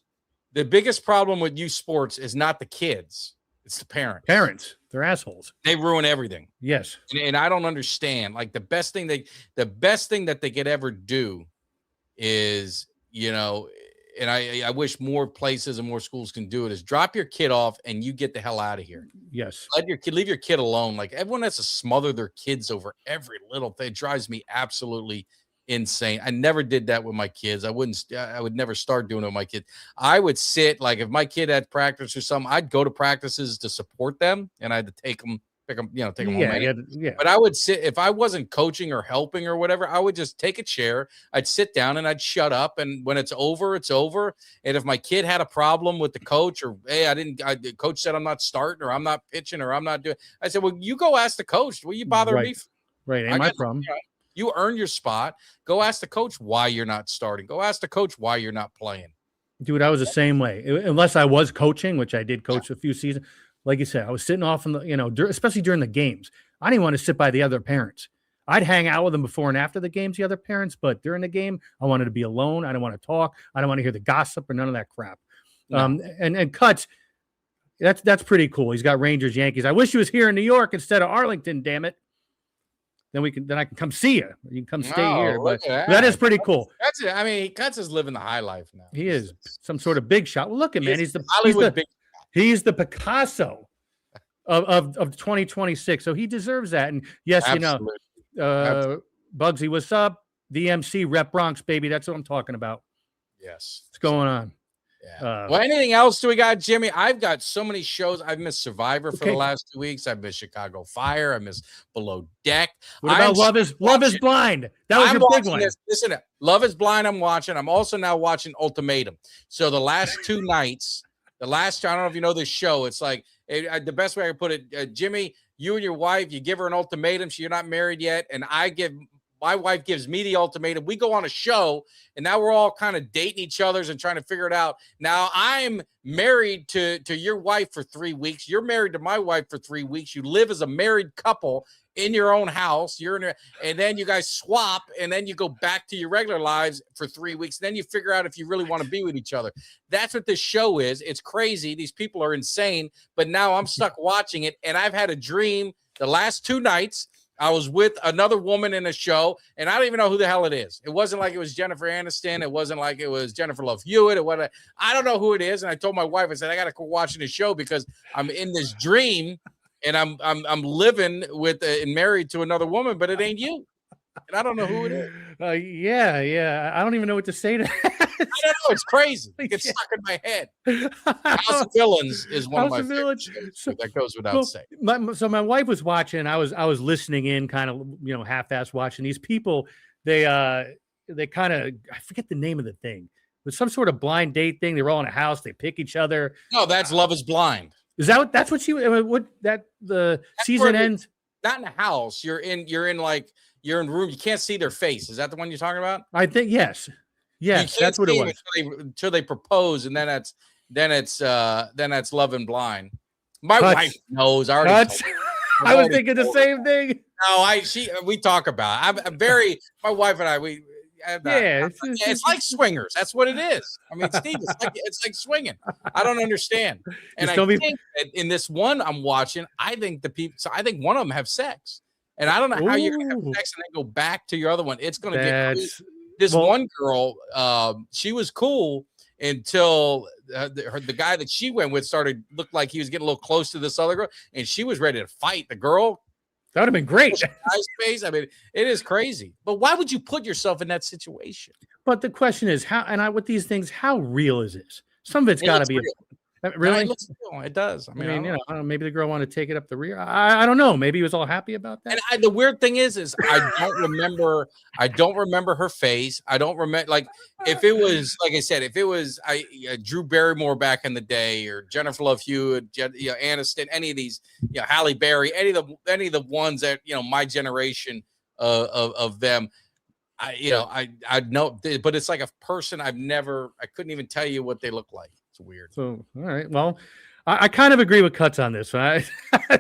the biggest problem with youth sports is not the kids. It's the parents. They're assholes. They ruin everything. Yes. And I don't understand. Like the best thing that they could ever do is, and I wish more places and more schools can do it, is drop your kid off and you get the hell out of here. Yes. Leave your kid alone. Like everyone has to smother their kids over every little thing. It drives me absolutely insane. I never did that with my kids. I would never start doing it with my kids. I would sit, like if my kid had practice or something, I'd go to practices to support them, and I had to take them home. But I would sit, if I wasn't coaching or helping or whatever, I would just take a chair, I'd sit down and I'd shut up. And when it's over, it's over. And if my kid had a problem with the coach, or hey, the coach said I'm not starting, or I'm not pitching, or I'm not doing, I said, well, you go ask the coach. Will you bother me? Right. Ain't my problem. You earn your spot. Go ask the coach why you're not starting. Go ask the coach why you're not playing. Dude, I was the same way. Unless I was coaching, which I did coach a few seasons. Like you said, I was sitting off in the, especially during the games. I didn't want to sit by the other parents. I'd hang out with them before and after the games, the other parents, but during the game, I wanted to be alone. I didn't want to talk. I don't want to hear the gossip or none of that crap. No. And Cuts, that's pretty cool. He's got Rangers, Yankees. I wish he was here in New York instead of Arlington, damn it. Then I can come see you. You can come stay here. But that is pretty cool. That's it. I mean, Cuts is living the high life now. He is some sort of big shot. Well, look at man. He's the Picasso of 2026. So he deserves that. And yes, absolutely. Bugsy, what's up? DMC Rep Bronx, baby. That's what I'm talking about. Yes. What's going on? Yeah. Well, anything else do we got, Jimmy? I've got so many shows. I've missed Survivor for the last 2 weeks. I've missed Chicago Fire. I missed Below Deck. What about Love is Blind? That was your big one. Listen, Love is Blind. I'm watching. I'm also now watching Ultimatum. So the last 2 nights, I don't know if you know this show. It's like the best way I can put it, Jimmy, you and your wife, you give her an ultimatum. You're not married yet, and my wife gives me the ultimatum. We go on a show, and now we're all kind of dating each other's and trying to figure it out. Now I'm married to your wife for 3 weeks. You're married to my wife for 3 weeks. You live as a married couple in your own house. And then you guys swap, and then you go back to your regular lives for 3 weeks. Then you figure out if you really want to be with each other. That's what this show is. It's crazy. These people are insane, but now I'm stuck watching it. And I've had a dream the last 2 nights. I was with another woman in a show, and I don't even know who the hell it is. It wasn't like it was Jennifer Aniston. It wasn't like it was Jennifer Love Hewitt. I don't know who it is. And I told my wife, I said, I got to quit watching the show because I'm in this dream, and I'm living with and married to another woman, but it ain't you. And I don't know who it is. Yeah. I don't even know what to say to that. I don't know. It's crazy. It gets stuck in my head. House of Villains is one of my favorite shows. That goes without saying. So my wife was watching. I was listening in, kind of half-ass watching. These people they kind of, I forget the name of the thing. It was some sort of blind date thing. They were all in a house. They pick each other. No, that's Love Is Blind. Is that's what the That's season ends? Not in a house. You're in a room. You can't see their face. Is that the one you're talking about? I think yes. Yes, that's what it was. Until they propose, and then it's Love and Blind. My wife knows. I was thinking the same thing. No, we talk about it. My wife and I, it's like swingers. That's what it is. I mean, Steve, it's like swinging. I don't understand. And I think that in this one I'm watching, I think one of them have sex. And I don't know how you're gonna have sex and then go back to your other one. It's gonna get crazy. One girl, she was cool until the guy that she went with looked like he was getting a little close to this other girl, and she was ready to fight the girl. That would have been great. Space. I mean, it is crazy. But why would you put yourself in that situation? But the question is, with these things, how real is this? Some of it's got to be really. It does. I mean, I don't know, maybe the girl wanted to take it up the rear. I don't know. Maybe he was all happy about that. And the weird thing is I don't remember her face. I don't remember, like, if it was, like I said, if it was Drew Barrymore back in the day, or Jennifer Love Hewitt, Aniston, any of these, Halle Berry, any of the ones that my generation of them. I know, but it's like a person I couldn't even tell you what they look like. It's weird. So, all right. Well, I kind of agree with Cuts on this. I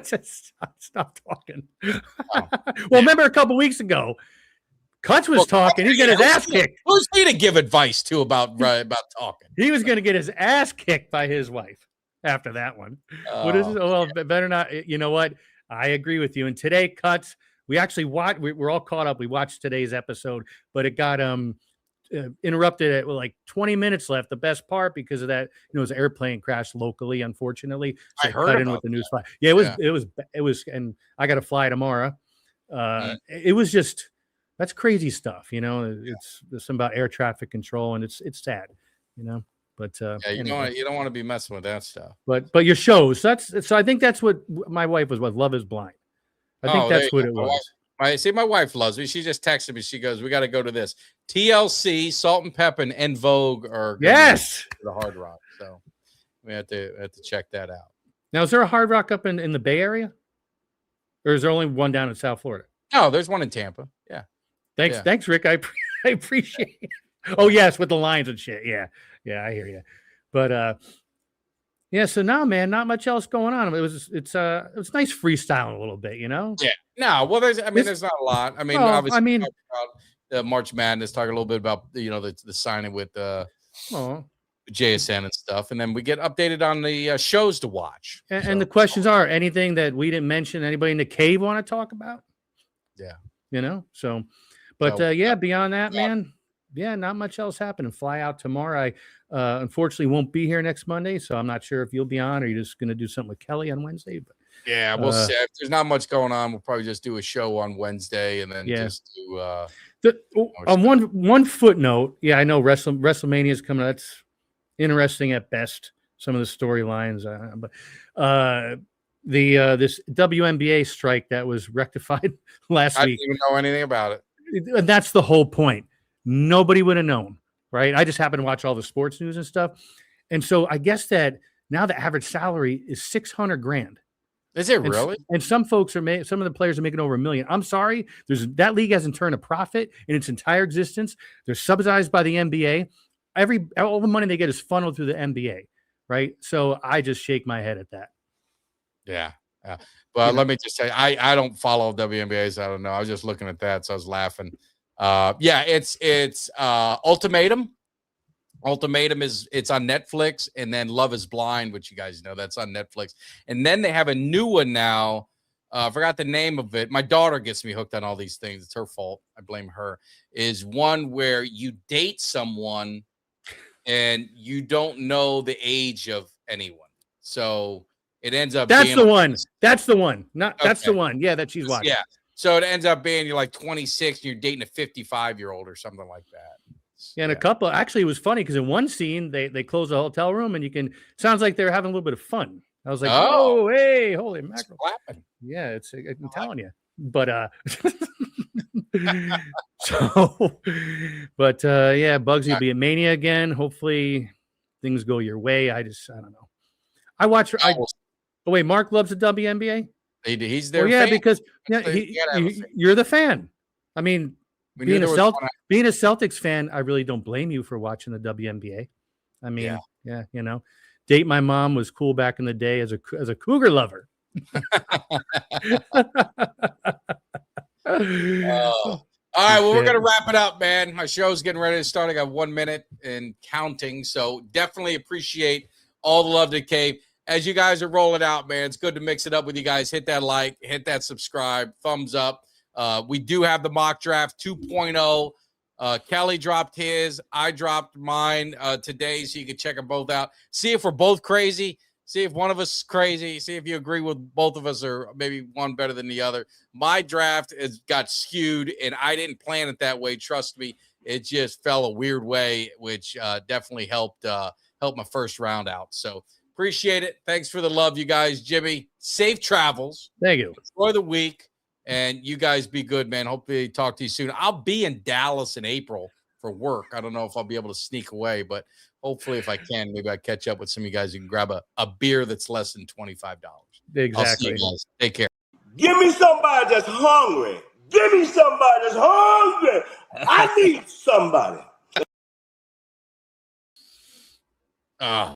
just stop talking. Well, remember a couple weeks ago, Cuts was talking. He's getting his ass kicked. Who's he to give advice to about talking? He was going to get his ass kicked by his wife after that one. What is it? Well, better not. You know what? I agree with you. And today, Cuts, we actually watched. We're all caught up. We watched today's episode, but it got interrupted at like 20 minutes left. The best part, because of that, it was an airplane crash locally, unfortunately. So I heard in with the news fly. Yeah, it was, and I got to fly tomorrow. It was just, that's crazy stuff. It's something about air traffic control, and it's sad. But you don't want to be messing with that stuff. But your shows. So I think that's what my wife was. What Love Is Blind. I think that's what it was. My wife loves me. She just texted me. She goes, "We got to go to this TLC, Salt and Pepper, and En Vogue are the Hard Rock." So we have to check that out. Now, is there a Hard Rock up in the Bay Area, or is there only one down in South Florida? No, there's one in Tampa. Yeah. Thanks, Rick. I appreciate it. Oh yes, with the lines and shit. Yeah, I hear you. But yeah, so now, man, not much else going on. It was nice freestyling a little bit, Yeah. No, well, there's not a lot. I mean, obviously, about the March Madness, talk a little bit about the signing with JSN and stuff, and then we get updated on the shows to watch. And the questions are anything that we didn't mention. Anybody in the cave want to talk about? Yeah. So, but beyond that, man. Yeah, not much else happening. Fly out tomorrow. I unfortunately won't be here next Monday, so I'm not sure if you'll be on, or you're just going to do something with Kelly on Wednesday. But yeah, we'll see. If there's not much going on, we'll probably just do a show on Wednesday, and then just do. On one footnote, I know WrestleMania is coming. That's interesting at best. Some of the storylines, but this WNBA strike that was rectified last week. I didn't even know anything about it. And that's the whole point. Nobody would have known, right? I just happen to watch all the sports news and stuff. And so I guess that now the average salary is $600,000. Is it really? And some folks some of the players are making over $1 million. I'm sorry. That league hasn't turned a profit in its entire existence. They're subsidized by the NBA. All the money they get is funneled through the NBA, right? So I just shake my head at that. Yeah. Well, let me just say, I don't follow WNBA, so I don't know. I was just looking at that, so I was laughing. It's Ultimatum. Ultimatum it's on Netflix, and then Love Is Blind, which you guys know, that's on Netflix. And then they have a new one now. I forgot the name of it. My daughter gets me hooked on all these things. It's her fault. I blame her. Is one where you date someone and you don't know the age of anyone. So it ends up That's the one. That's the one. That's the one. Yeah, that she's watching. Yeah. So it ends up being you're like 26 and you're dating a 55-year-old or something like that. Yeah, and a couple, actually, it was funny because in one scene they close the hotel room and sounds like they're having a little bit of fun. I was like, oh, hey, holy mackerel. Clapping. Yeah, I'm telling you. But So, but yeah, Bugsy will be at Mania again. Hopefully things go your way. I don't know. I watch. Oh wait, Mark loves the WNBA. He's there. Oh yeah, because you're the fan. I mean, being a Celtics fan, I really don't blame you for watching the WNBA. I mean, yeah, you know, date my mom was cool back in the day as a Cougar lover. All right, well, we're going to wrap it up, man. My show's getting ready to start. I got 1 minute and counting, so definitely appreciate all the love to Cave. As you guys are rolling out, man, it's good to mix it up with you guys. Hit that like, hit that subscribe, thumbs up. We do have the mock draft 2.0. Kelly dropped his. I dropped mine today, so you can check them both out. See if we're both crazy. See if one of us is crazy. See if you agree with both of us or maybe one better than the other. My draft got skewed, and I didn't plan it that way. Trust me, it just fell a weird way, which definitely helped my first round out. So appreciate it. Thanks for the love, you guys. Jimmy, safe travels. Thank you. Enjoy the week, and you guys be good, man. Hopefully talk to you soon. I'll be in Dallas in April for work. I don't know if I'll be able to sneak away, but hopefully if I can, maybe I catch up with some of you guys. You can grab a beer that's less than $25. Exactly. I'll see you guys. Take care. Give me somebody that's hungry. Give me somebody that's hungry. I need somebody.